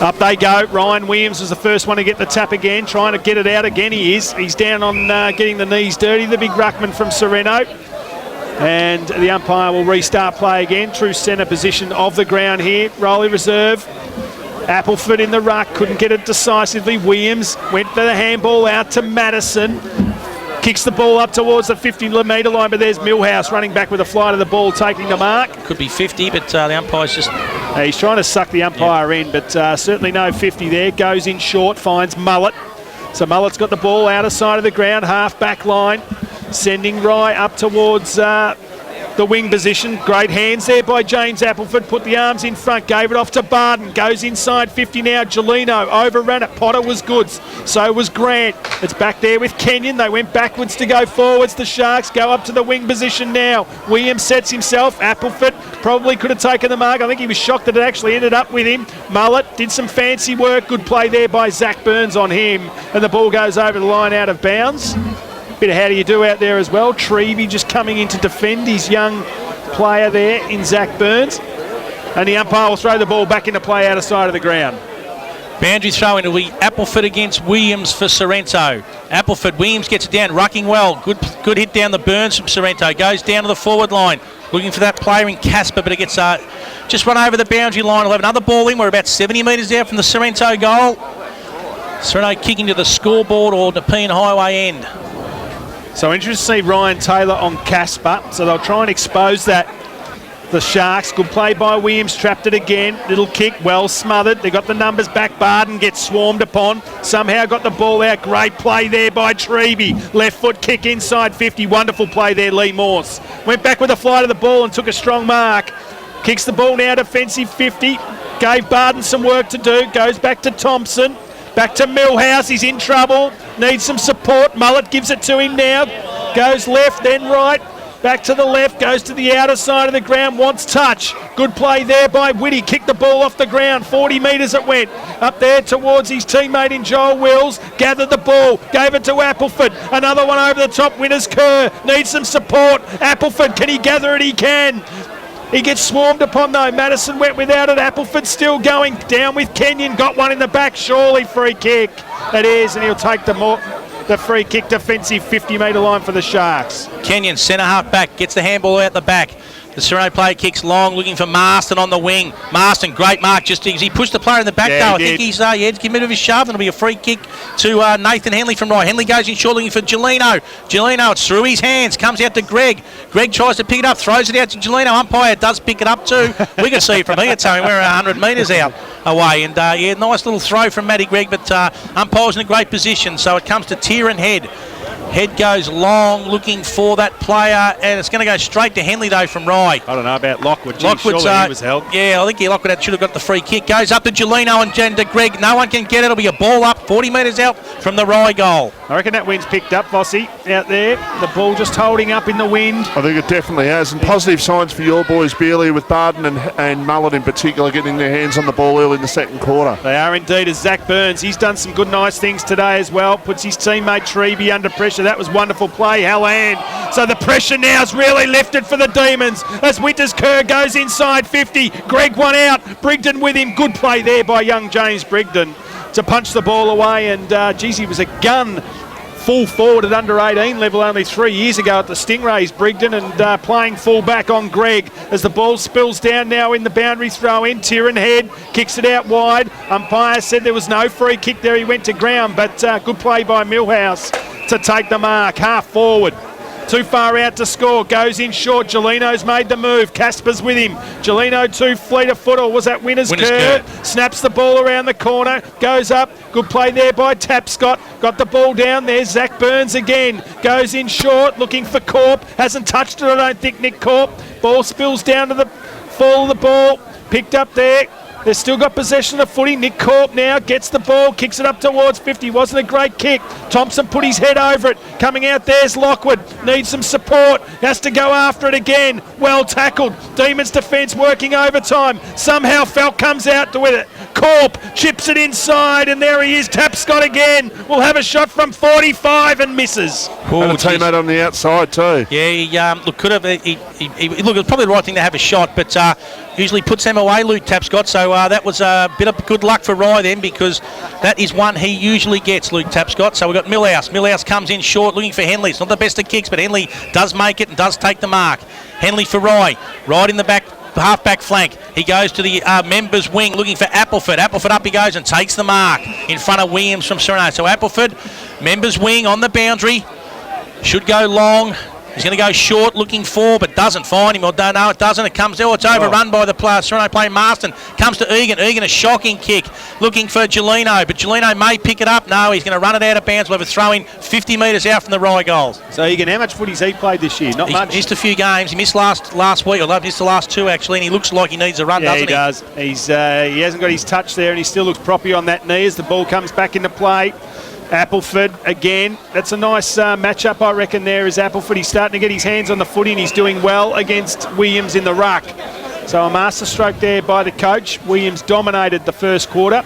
Up they go. Ryan Williams was the first one to get the tap again, trying to get it out again. He is. He's down on getting the knees dirty, the big ruckman from Sorrento. And the umpire will restart play again. True centre position of the ground here. Rowley Reserve. Appleford in the ruck. Couldn't get it decisively. Williams went for the handball out to Madison. Kicks the ball up towards the 50-metre line, but there's Millhouse running back with a flight of the ball, taking the mark.
Could be 50, but the umpire's just...
He's trying to suck the umpire in, but certainly no 50 there. Goes in short, finds Mullet. So Mullet's got the ball out of side of the ground, half back line. Sending Rye up towards the wing position. Great hands there by James Appleford. Put the arms in front. Gave it off to Barden. Goes inside 50 now. Gelino overran it. Potter was good. So was Grant. It's back there with Kenyon. They went backwards to go forwards. The Sharks go up to the wing position now. Williams sets himself. Appleford probably could have taken the mark. I think he was shocked that it actually ended up with him. Mullet did some fancy work. Good play there by Zach Burns on him. And the ball goes over the line out of bounds. Bit of how do you do out there as well. Treevey just coming in to defend his young player there in Zach Burns. And the umpire will throw the ball back into play out of side of the ground.
Boundary throw into Appleford against Williams for Sorrento. Appleford, Williams gets it down, rucking well. Good hit down the Burns from Sorrento. Goes down to the forward line. Looking for that player in Casper, but it gets just run over the boundary line. We'll have another ball in. We're about 70 metres out from the Sorrento goal. Sorrento kicking to the scoreboard or Nepean Highway end.
So interesting to see Ryan Taylor on Casper. So they'll try and expose that. The Sharks, good play by Williams, trapped it again. Little kick, well smothered. They got the numbers back. Barden gets swarmed upon. Somehow got the ball out. Great play there by Treevey. Left foot kick inside 50. Wonderful play there, Lee Morse. Went back with a flight of the ball and took a strong mark. Kicks the ball now, defensive 50. Gave Barden some work to do. Goes back to Thompson. Back to Millhouse, he's in trouble, needs some support. Mullet gives it to him now, goes left, then right, back to the left, goes to the outer side of the ground, wants touch. Good play there by Whitty, kicked the ball off the ground, 40 metres it went. Up there towards his teammate in Joel Wills, gathered the ball, gave it to Appleford. Another one over the top, Winners Kerr, needs some support. Appleford, can he gather it? He can. He gets swarmed upon though. Madison went without it. Appleford still going down with Kenyon. Got one in the back. Surely free kick. It is, and he'll take the free kick defensive 50-metre line for the Sharks.
Kenyon, centre half back, gets the handball out the back. The Sorrento player kicks long, looking for Marston on the wing. Marston, great mark, just he pushed the player in the back though. I think he's give him a bit of a shove, and it'll be a free kick to Nathan Henley from right. Henley goes in short, looking for Gelino. Gelino, it's through his hands, comes out to Greg. Greg tries to pick it up, throws it out to Gelino. Umpire does pick it up too. We can see it from here, Tony. We're 100 metres out away, and nice little throw from Matty Gregg, but umpire's in a great position, so it comes to Tieran Head. Head goes long, looking for that player, and it's going to go straight to Henley, though, from Rye.
I don't know about Lockwood.
Lockwood's,
surely he was held.
Yeah, I think Lockwood should have got the free kick. Goes up to Gelino and to Greg. No one can get it. It'll be a ball up 40 metres out from the Rye goal.
I reckon that wind's picked up, Vossi, out there. The ball just holding up in the wind.
I think it definitely has. And positive signs for your boys, Bealey, with Barden and Mullen in particular getting their hands on the ball early in the second quarter.
They are indeed, as Zach Burns. He's done some good, nice things today as well. Puts his teammate Treby under pressure. That was wonderful play, Halland. So the pressure now is really lifted for the Demons as Winters Kerr goes inside 50. Greg one out. Brigden with him. Good play there by young James Brigden to punch the ball away. And, geez, he was a gun full forward at under 18 level only 3 years ago at the Stingrays, Brigden, and playing full back on Greg as the ball spills down now in the boundary throw in. Tyrrell Head kicks it out wide. Umpire said there was no free kick there. He went to ground, but good play by Millhouse to take the mark. Half forward. Too far out to score. Goes in short. Gelino's made the move. Casper's with him. Gelino too fleet of foot, or was that Winters Kerr? Snaps the ball around the corner. Goes up. Good play there by Tapscott. Got the ball down there. Zach Burns again. Goes in short. Looking for Corp. Hasn't touched it, I don't think, Nick Corp. Ball spills down to the fall of the ball. Picked up there. They've still got possession of the footy. Nick Corp now gets the ball, kicks it up towards 50. Wasn't a great kick. Thompson put his head over it. Coming out there's Lockwood. Needs some support. Has to go after it again. Well tackled. Demons defence working overtime. Somehow Falk comes out with it. Corp chips it inside, and there he is. Tapscott again. Will have a shot from 45 and misses.
And a teammate on the outside too.
Yeah, he look, could have. Look, it was probably the right thing to have a shot, but usually puts them away, Luke Tapscott. So that was a bit of good luck for Rye then, because that is one he usually gets, Luke Tapscott. So we've got Millhouse. Millhouse comes in short, looking for Henley. It's not the best of kicks, but Henley does make it and does take the mark. Henley for Rye. Right in the back. Half-back flank. He goes to the members' wing looking for Appleford. Appleford up he goes and takes the mark in front of Williams from Sereno. So Appleford, members' wing on the boundary. Should go long. He's going to go short looking for, but doesn't find him. Or don't know, it doesn't. It comes out. It's overrun by the player. Sereno play Marston. Comes to Egan. Egan a shocking kick. Looking for Gelino, but Gelino may pick it up. No, he's going to run it out of bounds. We'll have a throw in 50 metres out from the Rye goals.
So Egan, how much footy's he played this year? Not much.
He's missed a few games. He missed last week. Or missed the last two actually, and he looks like he needs a run, doesn't he?
He does. He hasn't got his touch there, and he still looks proppy on that knee as the ball comes back into play. Appleford again. That's a nice matchup, I reckon, there is Appleford. He's starting to get his hands on the footy and he's doing well against Williams in the ruck. So a masterstroke there by the coach. Williams dominated the first quarter.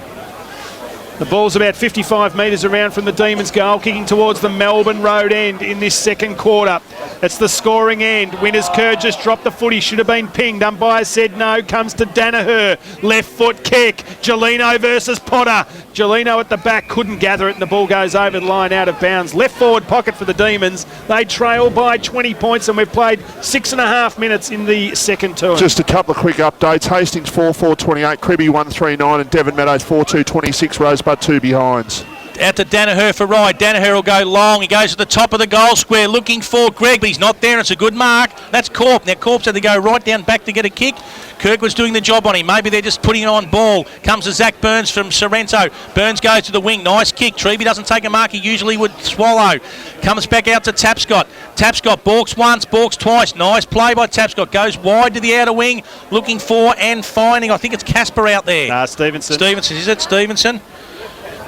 The ball's about 55 metres around from the Demons' goal, kicking towards the Melbourne Road end in this second quarter. It's the scoring end. Winters Kerr just dropped the footy, should have been pinged. Umpire said no, comes to Danaher. Left foot kick. Gelino versus Potter. Gelino at the back couldn't gather it and the ball goes over the line out of bounds. Left forward pocket for the Demons. They trail by 20 points and we've played 6.5 minutes in the second term.
Just a couple of quick updates. Hastings 4-4-28, Cribby 1-3-9 and Devon Meadows 4-2-26, Rosebud 2 behinds.
Out to Danaher for Rye. Danaher will go long. He goes to the top of the goal square looking for Greg, but he's not there. It's a good mark. That's Corp. Now Corp's had to go right down back to get a kick. Kirk was doing the job on him. Maybe they're just putting it on ball. Comes to Zach Burns from Sorrento. Burns goes to the wing. Nice kick. Treby doesn't take a mark he usually would swallow. Comes back out to Tapscott. Tapscott balks once, balks twice. Nice play by Tapscott. Goes wide to the outer wing. Looking for and finding. I think it's Casper out there.
Stevenson.
Stevenson. Is it Stevenson?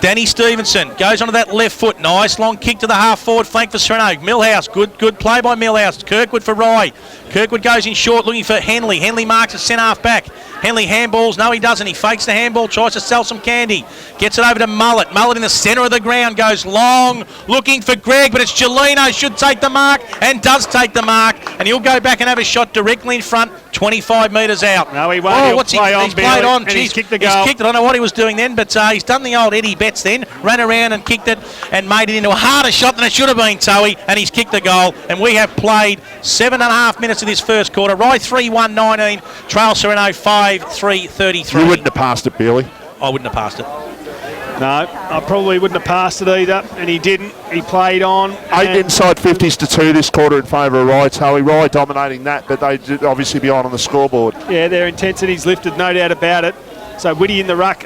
Danny Stevenson goes onto that left foot. Nice long kick to the half forward flank for Sereno. Millhouse, good play by Millhouse. Kirkwood for Rye. Kirkwood goes in short looking for Henley. Henley marks a centre half back. Henley handballs. No, he doesn't. He fakes the handball, tries to sell some candy. Gets it over to Mullet. Mullet in the centre of the ground goes long looking for Greg, but it's Gelino. Should take the mark and does take the mark. And he'll go back and have a shot directly in front, 25 metres out.
No, he won't.
Oh, he's played on.
He's kicked the goal.
He's kicked it. I don't know what he was doing then, but he's done the old Eddie Betts then. Ran around and kicked it and made it into a harder shot than it should have been, Toey, and he's kicked the goal. And we have played 7.5 minutes of this first quarter. Rye 3-1-19, trail Sereno 5-3-33.
You wouldn't have passed it, Billy.
I wouldn't have passed it.
No, I probably wouldn't have passed it either, and he didn't. He played on.
8 inside 50s to 2 this quarter in favour of Rye, Toey. Rye dominating that, but they did obviously be on the scoreboard.
Yeah, their intensity's lifted, no doubt about it. So Whitty in the ruck,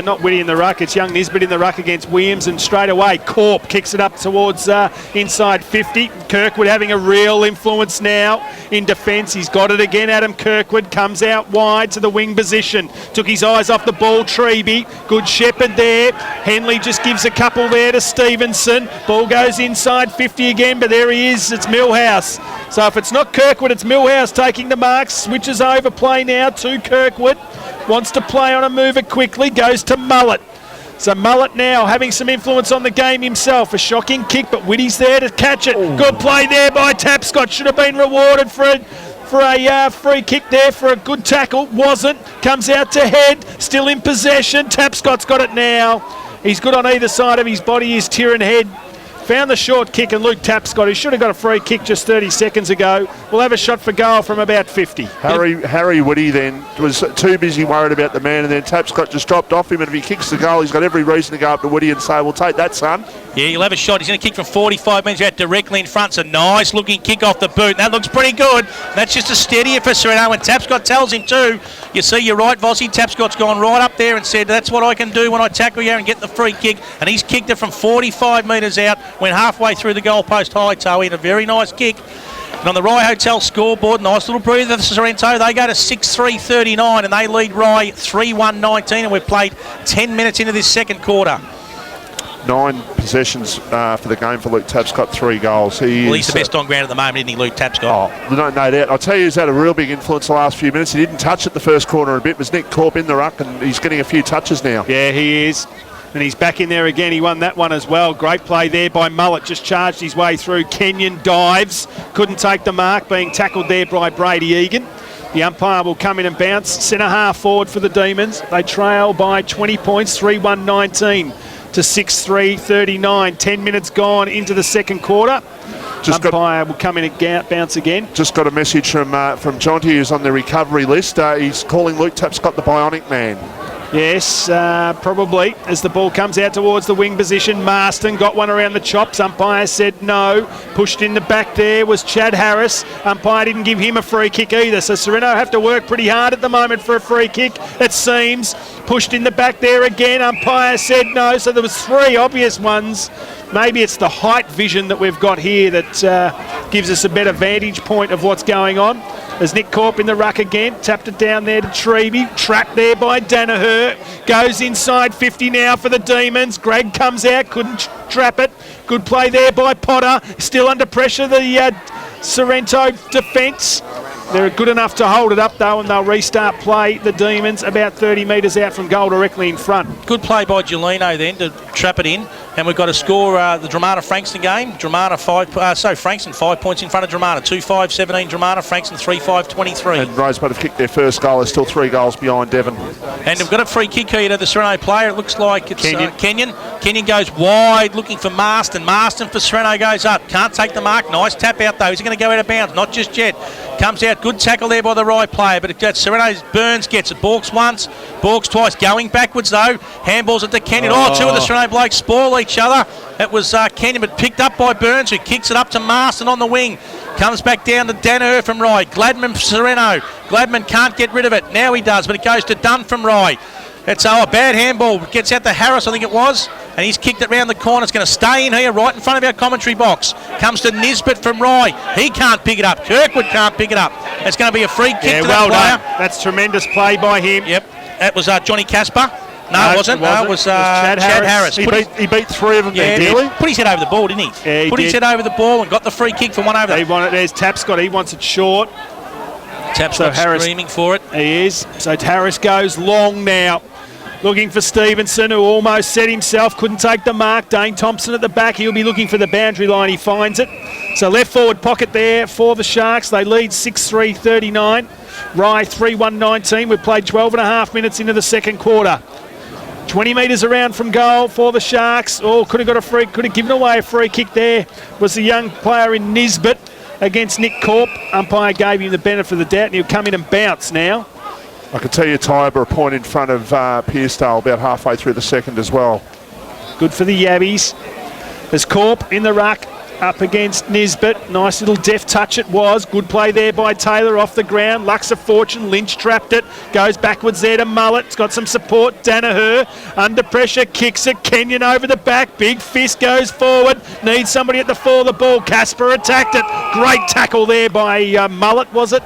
not Whitty in the ruck, it's young Nisbet in the ruck against Williams, and straight away Corp kicks it up towards inside 50. Kirkwood having a real influence now in defence. He's got it again. Adam Kirkwood comes out wide to the wing position. Took his eyes off the ball, Treby. Good shepherd there. Henley just gives a couple there to Stevenson. Ball goes inside 50 again, but there he is. It's Millhouse. So if it's not Kirkwood, it's Millhouse taking the mark. Switches over play now to Kirkwood. Wants to play on a mover quickly, goes to Mullet. So Mullet now having some influence on the game himself. A shocking kick, but Whitty's there to catch it. Ooh. Good play there by Tapscott. Should have been rewarded for a free kick there for a good tackle. Wasn't. Comes out to head. Still in possession. Tapscott's got it now. He's good on either side of his body. Is Tyrone Head. Found the short kick, and Luke Tapscott, who should have got a free kick just 30 seconds ago, will have a shot for goal from about 50.
Harry Whitty then was too busy worried about the man, and then Tapscott just dropped off him, and if he kicks the goal, he's got every reason to go up to Whitty and say, "We'll take that, son."
Yeah, he'll have a shot. He's going to kick from 45 metres out directly in front. It's a nice looking kick off the boot. That looks pretty good. That's just a steadier for Sereno. When Tapscott tells him to, you see, you're right, Vossi. Tapscott's gone right up there and said, that's what I can do when I tackle you and get the free kick. And he's kicked it from 45 metres out, went halfway through the goalpost high toe in. A very nice kick. And on the Rye Hotel scoreboard, nice little breather for Sorrento. They go to 6-3-39 and they lead Rye 3-1-19, and we've played 10 minutes into this second quarter.
9 possessions for the game for Luke Tapscott, 3 goals.
He's the best on ground at the moment, isn't he, Luke Tapscott?
Oh, no doubt. I'll tell you, he's had a real big influence the last few minutes. He didn't touch it the first corner a bit. It was Nick Corp in the ruck, and he's getting a few touches now.
Yeah, he is. And he's back in there again. He won that one as well. Great play there by Mullet. Just charged his way through. Kenyon dives. Couldn't take the mark, being tackled there by Brady Egan. The umpire will come in and bounce. Centre half forward for the Demons. They trail by 20 points, 3-1-19 to 6-3-39. 10 minutes gone into the second quarter. Umpire will come in and bounce again.
Just got a message from Jonty, who's on the recovery list. He's calling Luke Tapscott the Bionic Man.
Yes, probably. As the ball comes out towards the wing position, Marston got one around the chops. Umpire said no. Pushed in the back there was Chad Harris. Umpire didn't give him a free kick either. So Sereno have to work pretty hard at the moment for a free kick, it seems. Pushed in the back there again. Umpire said no. So there was 3 obvious ones. Maybe it's the height vision that we've got here that gives us a better vantage point of what's going on. There's Nick Corp in the ruck again. Tapped it down there to Treby. Trapped there by Danaher. Goes inside 50 now for the Demons. Greg comes out. Couldn't trap it. Good play there by Potter. Still under pressure, the Sorrento defence. They're good enough to hold it up, though, and they'll restart play, the Demons, about 30 metres out from goal directly in front.
Good play by Gelino then to trap it in. And we've got to score the Dramana-Frankston game. Frankston 5 points in front of Dramana. 2-5-17 Dramana, Frankston 3-5-23.
And Rosebud have kicked their first goal. They're still 3 goals behind Devon.
And we've got a free kick here to the Sereno player. It looks like it's Kenyon. Kenyon goes wide looking for Marston. Marston for Sereno goes up. Can't take the mark. Nice tap out though. Is he going to go out of bounds? Not just yet. Comes out. Good tackle there by the right player. But Sereno's Burns gets it. Borks once. Borks twice. Going backwards though. Handballs it to Kenyon. Two of the Sereno blokes spoil each other. It was Kenyon, but picked up by Burns, who kicks it up to Marston on the wing. Comes back down to Danaher from Rye. Gladman for Sereno. Gladman can't get rid of it. Now he does, but it goes to Dunn from Rye. It's a bad handball. Gets out to Harris, I think it was, and he's kicked it round the corner. It's going to stay in here right in front of our commentary box. Comes to Nisbet from Rye. He can't pick it up. Kirkwood can't pick it up. It's going to be a free kick to the player.
Done. That's tremendous play by him.
Yep. That was Johnny Casper. No, it wasn't. No, it was Chad Harris.
He beat 3 of them there, really.
Put his head over the ball, didn't he?
Yeah, he
put his head over the ball and got the free kick for one over.
There's Tapscott. He wants it short.
Tapscott screaming for it.
He is. So Harris goes long now. Looking for Stevenson, who almost set himself. Couldn't take the mark. Dane Thompson at the back. He'll be looking for the boundary line. He finds it. So left forward pocket there for the Sharks. They lead 6-3-39. Rye 3-1-19. We've played 12 and a half minutes into the second quarter. 20 metres around from goal for the Sharks. Could have given away a free kick there. Was the young player in Nisbet against Nick Corp. Umpire gave him the benefit of the doubt, and he'll come in and bounce now.
I can tell you Tiber a point in front of Pearcedale about halfway through the second as well.
Good for the Yabbies. There's Corp in the ruck. up against Nisbet. Nice little deft touch it was. Good play there by Taylor off the ground. Lux of Fortune. Lynch trapped it. Goes backwards there to Mullet. It's got some support. Danaher under pressure. Kicks it. Kenyon over the back. Big fist goes forward. Needs somebody at the fore of the ball. Casper attacked it. Great tackle there by Mullet, was it?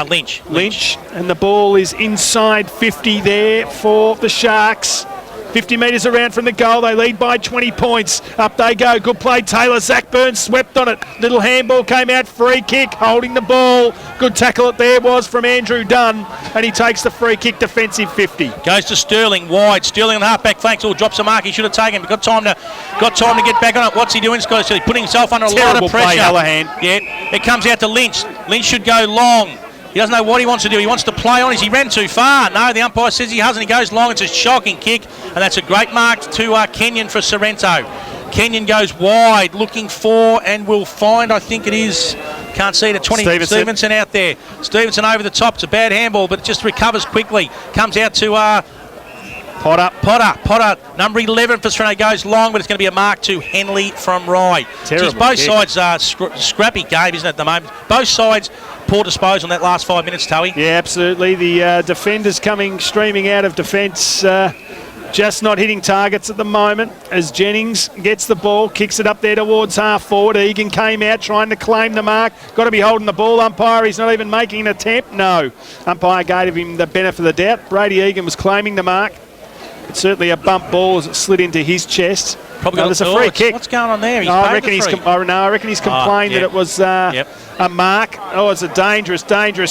Lynch. And the ball is inside 50 there for the Sharks. 50 metres around from the goal. They lead by 20 points. Up they go. Good play, Taylor. Zach Burns swept on it. Little handball came out. Free kick. Holding the ball. Good tackle it there was from Andrew Dunn. And he takes the free kick. Defensive 50.
Goes to Sterling. Wide. Sterling on the half-back flank. Oh, drops a mark. He should have taken. But got time to get back on it. What's he doing? He's putting himself under a lot of pressure. Yeah. It comes out to Lynch. Lynch should go long. He doesn't know what he wants to do. He wants to play on. He ran too far. No, the umpire says he hasn't. He goes long. It's a shocking kick. And that's a great mark to Kenyon for Sorrento. Kenyon goes wide, looking for and will find, I think it is, can't see it, at 20. Stevenson out there. Stevenson over the top. It's a bad handball, but it just recovers quickly. Comes out to Potter, number 11 for Sorrento, goes long, but it's going to be a mark to Henley from Rye. Both sides are scrappy game, isn't it, at the moment? Both sides poor disposal in that last 5 minutes, Toey.
Yeah, absolutely. The defenders coming streaming out of defence, just not hitting targets at the moment as Jennings gets the ball, kicks it up there towards half forward. Egan came out trying to claim the mark. Got to be holding the ball. Umpire, he's not even making an attempt. No. Umpire gave him the benefit of the doubt. Brady Egan was claiming the mark. It's certainly a bump ball as it slid into his chest.
Probably got
a free kick.
What's going on there?
I reckon he's complained that it was a mark. Oh, it's a dangerous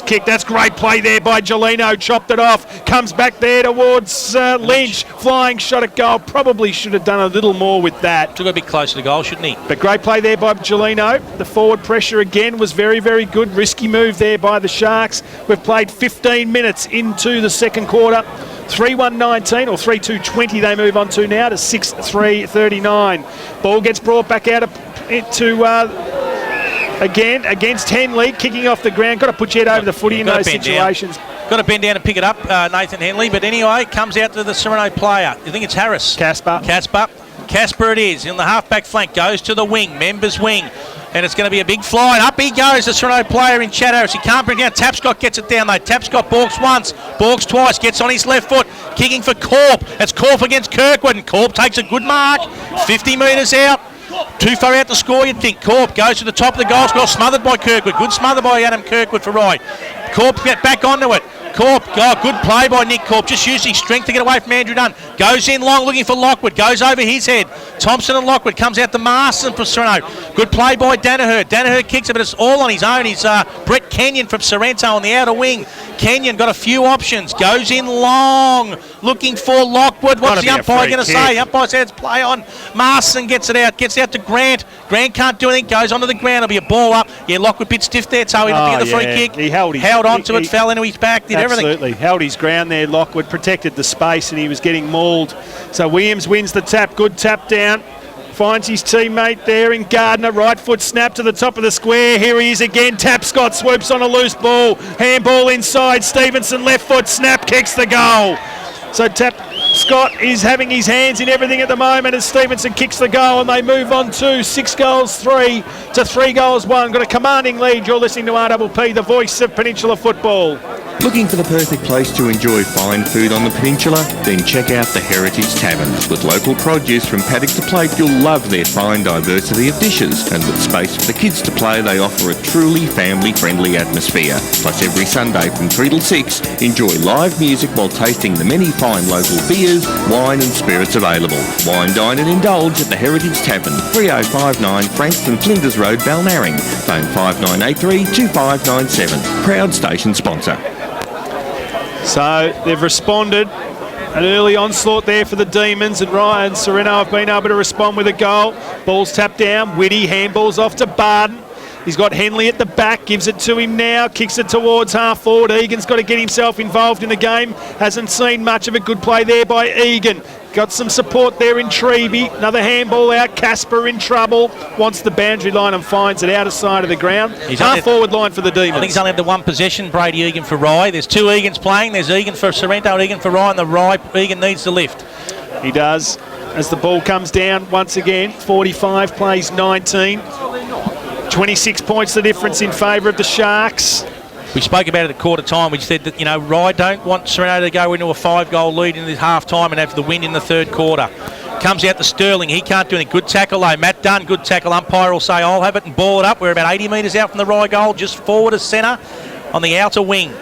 kick. That's great play there by Gelino. Chopped it off. Comes back there towards Lynch. Flying shot at goal. Probably should have done a little more with that.
Took a bit closer to goal, shouldn't he?
But great play there by Gelino. The forward pressure again was very, very good. Risky move there by the Sharks. We've played 15 minutes into the second quarter. 3-1-19 or 3-2-20 they move on to now to 6-3-39. Ball gets brought back out to again against Henley, kicking off the ground. Got to put your head over the footy in those situations.
Got to bend down and pick it up, Nathan Henley. But anyway, comes out to the Sorrento player. You think it's Harris? Casper it is. In the half-back flank, goes to the wing, members wing. And it's going to be a big fly. And up he goes, the Sorrento player in Chad Harris. He can't bring it down. Tapscott gets it down, though. Tapscott balks once, balks twice, gets on his left foot, kicking for Corp. It's Corp against Kirkwood, and Corp takes a good mark. 50 metres out. Too far out to score, you'd think. Corp goes to the top of the goal score, smothered by Kirkwood. Good smother by Adam Kirkwood for Rye. Corp get back onto it. Corp, good play by Nick Corp. Just used his strength to get away from Andrew Dunn. Goes in long, looking for Lockwood. Goes over his head. Thompson and Lockwood comes out to Marston for Sorrento. Good play by Danaher. Danaher kicks it, but it's all on his own. He's Brett Kenyon from Sorrento on the outer wing. Kenyon got a few options. Goes in long, looking for Lockwood. What's the umpire going to say? The umpire says play on. Marston gets it out. Gets out to Grant. Grant can't do anything. Goes onto the ground. It'll be a ball up. Yeah, Lockwood bit stiff there, so he'll get the free kick.
He held
onto it, fell into his back, did everything.
Absolutely. Held his ground there. Lockwood protected the space and he was getting mauled. So Williams wins the tap. Good tap down. Finds his teammate there in Gardner. Right foot snap to the top of the square. Here he is again. Tapscott swoops on a loose ball. Handball inside. Stevenson left foot snap. Kicks the goal. So Scott is having his hands in everything at the moment as Stevenson kicks the goal and they move on to 6 goals 3 to 3 goals 1. Got a commanding lead. You're listening to RPP, the voice of Peninsula football.
Looking for the perfect place to enjoy fine food on the peninsula? Then check out the Heritage Tavern. With local produce from paddock to plate, you'll love their fine diversity of dishes. And with space for the kids to play, they offer a truly family-friendly atmosphere. Plus, every Sunday from 3 till 6, enjoy live music while tasting the many fine local beers, wine and spirits available. Wine, dine and indulge at the Heritage Tavern, 3059 Frankston Flinders Road, Balnarring. Phone 5983 2597. Proud station sponsor.
So they've responded. An early onslaught there for the Demons, and Ryan Sorrento have been able to respond with a goal. Ball's tapped down. Whitty handballs off to Barden. He's got Henley at the back, gives it to him now, kicks it towards half forward. Egan's got to get himself involved in the game. Hasn't seen much of a good play there by Egan. Got some support there in Treby. Another handball out. Casper in trouble. Wants the boundary line and finds it out of side of the ground. Half forward line for the Demons.
I think he's only had the one possession, Brady Egan for Rye. There's 2 Egans playing. There's Egan for Sorrento and Egan for Rye, and the Rye Egan needs the lift.
He does. As the ball comes down once again, 45 plays 19. 26 points the difference in favour of the Sharks.
We spoke about it at quarter time. We said that, Rye don't want Sereno to go into a 5-goal lead in the half time and have the win in the third quarter. Comes out to Sterling. He can't do anything. Good tackle though. Matt Dunn, good tackle. Umpire will say, I'll have it and ball it up. We're about 80 metres out from the Rye goal, just forward of centre on the outer wing.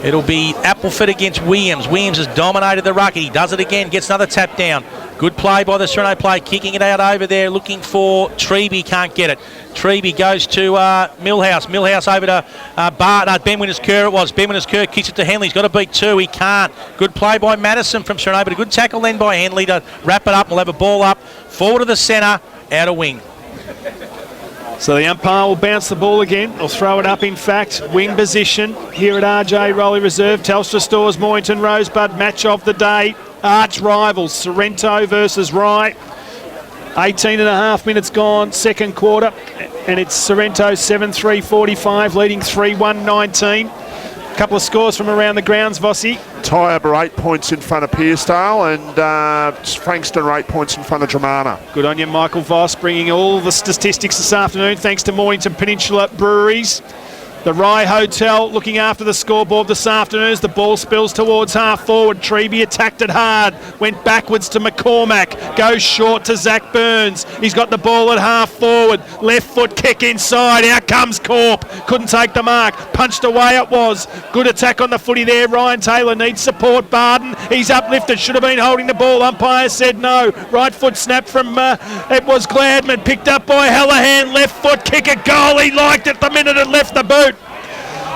It'll be Appleford against Williams. Williams has dominated the ruck. He does it again, gets another tap down. Good play by the Sereno player, kicking it out over there, looking for Treby, can't get it. Treby goes to Millhouse. Millhouse over to Ben Winners-Kerr it was. Ben Winners-Kerr kicks it to Henley. He's got to beat two. He can't. Good play by Madison from Sereno, but a good tackle then by Henley to wrap it up. We'll have a ball up. Forward of the centre, out of wing.
So the umpire will bounce the ball again, or throw it up, in fact. Wing position here at RJ Rowley Reserve. Telstra Stores, Mornington Rosebud, match of the day. Arch rivals, Sorrento versus Rye. 18 and a half minutes gone, second quarter. And it's Sorrento 7-3-45, leading 3-1-19. Couple of scores from around the grounds, Vossi.
Tyabb are 8 points in front of Pearcedale, and Frankston are 8 points in front of Dramana.
Good on you, Michael Voss, bringing all the statistics this afternoon, thanks to Mornington Peninsula Breweries. The Rye Hotel looking after the scoreboard this afternoon as the ball spills towards half forward. Treby attacked it hard, went backwards to McCormack, goes short to Zach Burns. He's got the ball at half forward, left foot kick inside, out comes Corp. Couldn't take the mark, punched away it was. Good attack on the footy there. Ryan Taylor needs support. Barden, he's uplifted, should have been holding the ball. Umpire said no. Right foot snap from, it was Gladman, picked up by Hallahan, left foot kick, a goal. He liked it the minute it left the boot.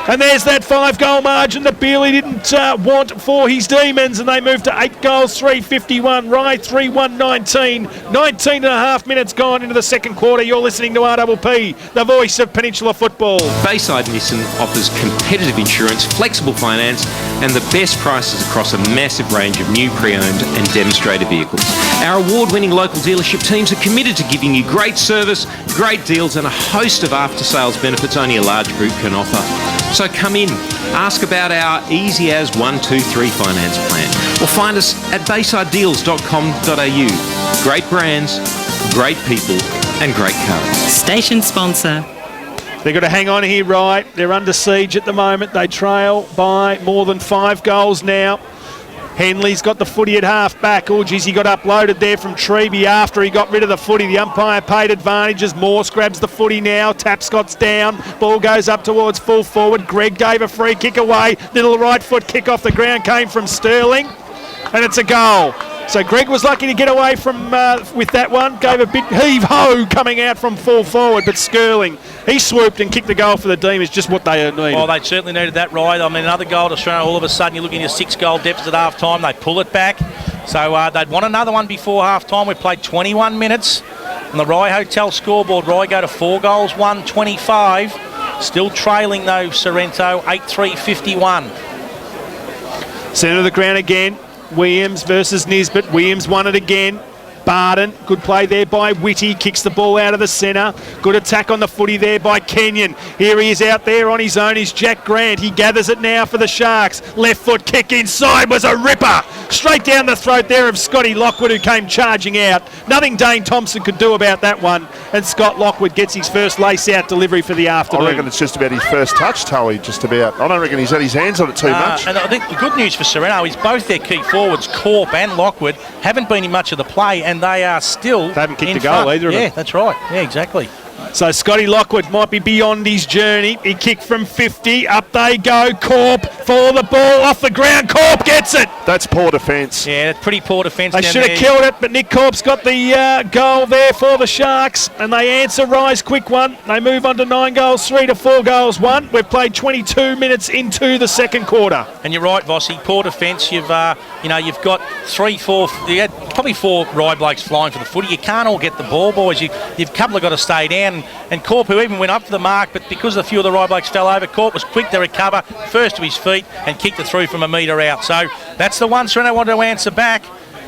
And there's that 5-goal margin that Bealey didn't want for his Demons, and they moved to 8 goals, 351. Rye 3-1-19. 19 and a half minutes gone into the second quarter. You're listening to RPP, the voice of Peninsula football.
Bayside Nissan offers competitive insurance, flexible finance, and the best prices across a massive range of new pre-owned and demonstrator vehicles. Our award-winning local dealership teams are committed to giving you great service, great deals, and a host of after-sales benefits only a large group can offer. So come in, ask about our easy as 123 finance plan, or find us at baysidedeals.com.au. Great brands, great people, and great cars.
Station sponsor.
They've got to hang on here, right? They're under siege at the moment. They trail by more than 5 goals now. Henley's got the footy at half back. Oh, geez, he got uploaded there from Treby after he got rid of the footy. The umpire paid advantages. Morse grabs the footy now. Tapscott's down. Ball goes up towards full forward. Greg gave a free kick away. Little right foot kick off the ground came from Sterling. And it's a goal. So Greg was lucky to get away from with that one. Gave a big heave-ho coming out from full forward. But Sterling, he swooped and kicked the goal for the Demons, just what they needed.
Well, they certainly needed that, right. I mean, another goal to Australia. All of a sudden, you're looking at a 6-goal deficit at half-time. They pull it back. So they'd want another one before half-time. We've played 21 minutes. On the Rye Hotel scoreboard, Rye go to 4 goals, 1-25. Still trailing, though, Sorrento, 8-3-51.
Centre of the ground again. Williams versus Nisbet. Williams won it again. Barden, good play there by Whitty, kicks the ball out of the centre. Good attack on the footy there by Kenyon. Here he is out there on his own, is Jack Grant. He gathers it now for the Sharks. Left foot kick inside was a ripper. Straight down the throat there of Scotty Lockwood, who came charging out. Nothing Dane Thompson could do about that one. And Scott Lockwood gets his first lace-out delivery for the afternoon.
I reckon it's just about his first touch, Tully, just about. I don't reckon he's had his hands on it too much.
And I think the good news for Sereno is both their key forwards, Corp and Lockwood, haven't been in much of the play, and they are still
They haven't kicked
in
a goal
front.
either of them.
Yeah, that's right. Yeah, exactly.
So Scotty Lockwood might be beyond his journey. He kicked from 50. Up they go. Corp for the ball off the ground. Corp gets it.
That's poor defence.
Yeah, pretty poor defence.
They should have killed it, but Nick Corp's got the goal there for the Sharks, and they answer Rye's quick one. They move on to 9 goals, 3 to 4 goals, 1. We've played 22 minutes into the second quarter.
And you're right, Vossi. Poor defence. You've got 3, 4. You had probably 4 Rye blokes flying for the footy. You can't all get the ball, boys. You've a couple have got to stay down. And Corp, who even went up for the mark, but because a few of the Rye blokes fell over, Corp was quick to recover, first to his feet, and kicked it through from a metre out. So that's the one Sereno wanted to answer back.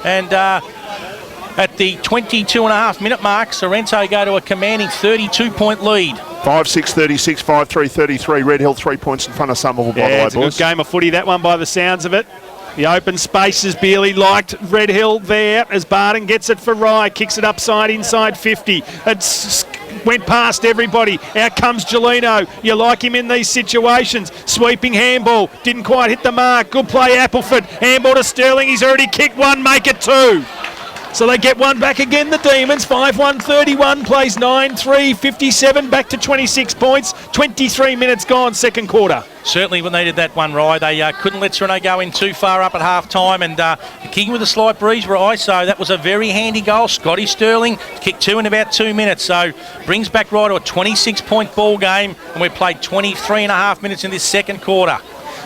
And at the 22.5-minute mark, Sorrento go to a commanding 32-point lead.
5-6-36, 5-3-33. Red Hill 3 points in front of Somerville, by the way,
it's a
boys.
good game of footy, that one, by the sounds of it. The open spaces, Bealey liked Red Hill there as Barden gets it for Rye, kicks it upside inside 50. It's went past everybody. Out comes Gelino. You like him in these situations. Sweeping handball, didn't quite hit the mark. Good play, Appleford. Handball to Sterling. He's already kicked one, make it two. So they get one back again, the Demons. 5-1-31, plays 9-3-57, back to 26 points. 23 minutes gone, second quarter.
Certainly when they did that one, Rye, they couldn't let Sereno go in too far up at half-time, and kicking with a slight breeze, Rye, so that was a very handy goal. Scotty Sterling kicked two in about 2 minutes, so brings back Rye to a 26-point ball game, and we've played 23 and a half minutes in this second quarter.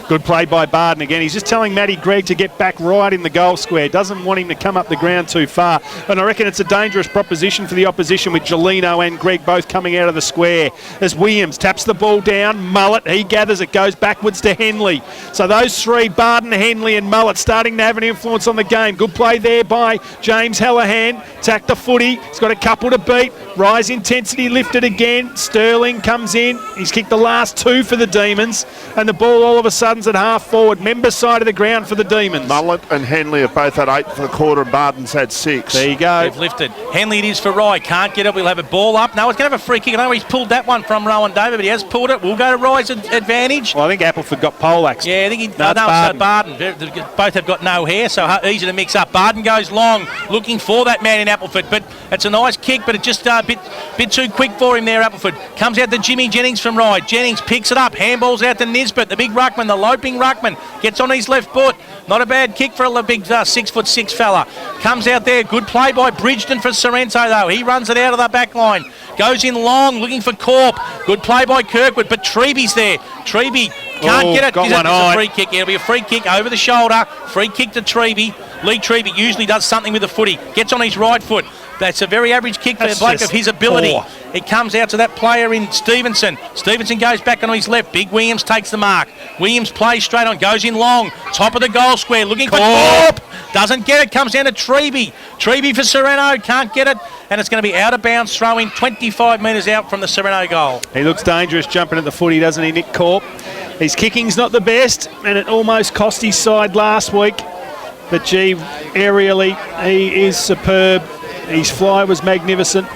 Good play by Barden again. He's just telling Matty Gregg to get back right in the goal square. Doesn't want him to come up the ground too far. And I reckon it's a dangerous proposition for the opposition with Gelino and Gregg both coming out of the square. As Williams taps the ball down, Mullet, he gathers it, goes backwards to Henley. So those three, Barden, Henley and Mullet, starting to have an influence on the game. Good play there by James Hallahan. Tack the footy. He's got a couple to beat. Rise intensity lifted again. Sterling comes in. He's kicked the last two for the Demons. And the ball all of a sudden at half forward, member side of the ground for the Demons.
Mullet and Henley have both had 8 for the quarter, and Barden's had 6.
There you go.
They've lifted. Henley it is for Rye. Can't get it. We'll have a ball up. No, he's going to have a free kick. I know he's pulled that one from Rowan David, but he has pulled it. We'll go to Rye's advantage.
Well, I think Appleford got poleaxed.
Yeah, I think he...
No,
it's Barden. Both have got no hair, so easy to mix up. Barden goes long, looking for that man in Appleford, but it's a nice kick, but it's just a bit too quick for him there, Appleford. Comes out to Jimmy Jennings from Rye. Jennings picks it up. Handballs out to Nisbet, the big ruckman, the loping ruckman. Gets on his left foot. Not a bad kick for a big 6'6" fella. Comes out there. Good play by Bridgeton for Sorrento, though. He runs it out of the back line. Goes in long, looking for Corp. Good play by Kirkwood, but Treby's there. Treby can't get it.
Got one
it's a free kick. It'll be a free kick over the shoulder. Free kick to Treby. Lee Treby usually does something with the footy. Gets on his right foot. That's a very average kick for a bloke of his ability.
Poor.
It comes out to that player in Stevenson. Stevenson goes back on his left. Big Williams takes the mark. Williams plays straight on, goes in long. Top of the goal square, looking for Corp. Doesn't get it, comes down to Treby. Treby for Sereno, can't get it. And it's going to be out of bounds, throwing 25 metres out from the Sereno goal.
He looks dangerous jumping at the footy, doesn't he, Nick Corp? His kicking's not the best, and it almost cost his side last week. But gee, aerially, he is superb. His fly was magnificent.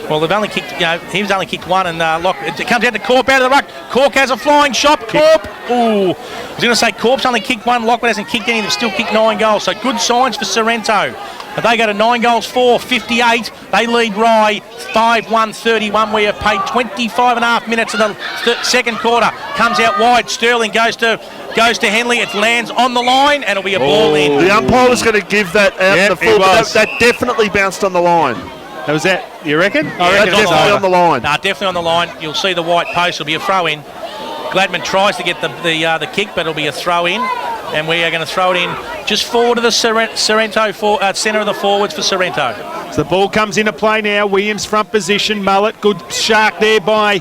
Well, they've only kicked, he was only kicked one, and it comes out to Corp out of the ruck. Corp has a flying shot. Corp, ooh. I was going to say Corp's only kicked one. Lockwood hasn't kicked any. They've still kicked 9 goals. So good signs for Sorrento. If they go to 9 goals, 4-58. They lead Rye 5-1-31. We have played 25 and a half minutes of the second quarter. Comes out wide. Sterling goes to Henley. It lands on the line, and it'll be a ball in.
The umpire was going to give that out the full, but that definitely bounced on the line.
That was that, you reckon?
Yeah,
I reckon
definitely on the line.
No, definitely on the line. You'll see the white post. It'll be a throw in. Gladman tries to get the kick, but it'll be a throw in. And we are going to throw it in just forward of the Sorrento centre of the forwards for Sorrento.
So the ball comes into play now. Williams front position. Mullet, good shark there by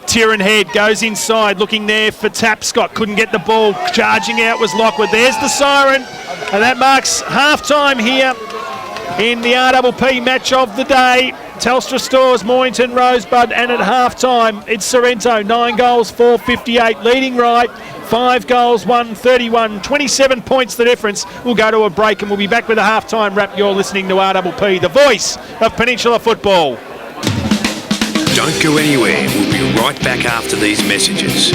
Tyrone Head. Goes inside, looking there for Tapscott. Couldn't get the ball. Charging out was Lockwood. There's the siren. And that marks half-time here in the RPP match of the day. Telstra Stores, Mornington, Rosebud, and at half-time, it's Sorrento, 9 goals, 4-58, leading right, 5 goals, 1-31, 27 points the difference. We'll go to a break and we'll be back with a half-time wrap. You're listening to RPP, the voice of Peninsula football.
Don't go anywhere. We'll be right back after these messages.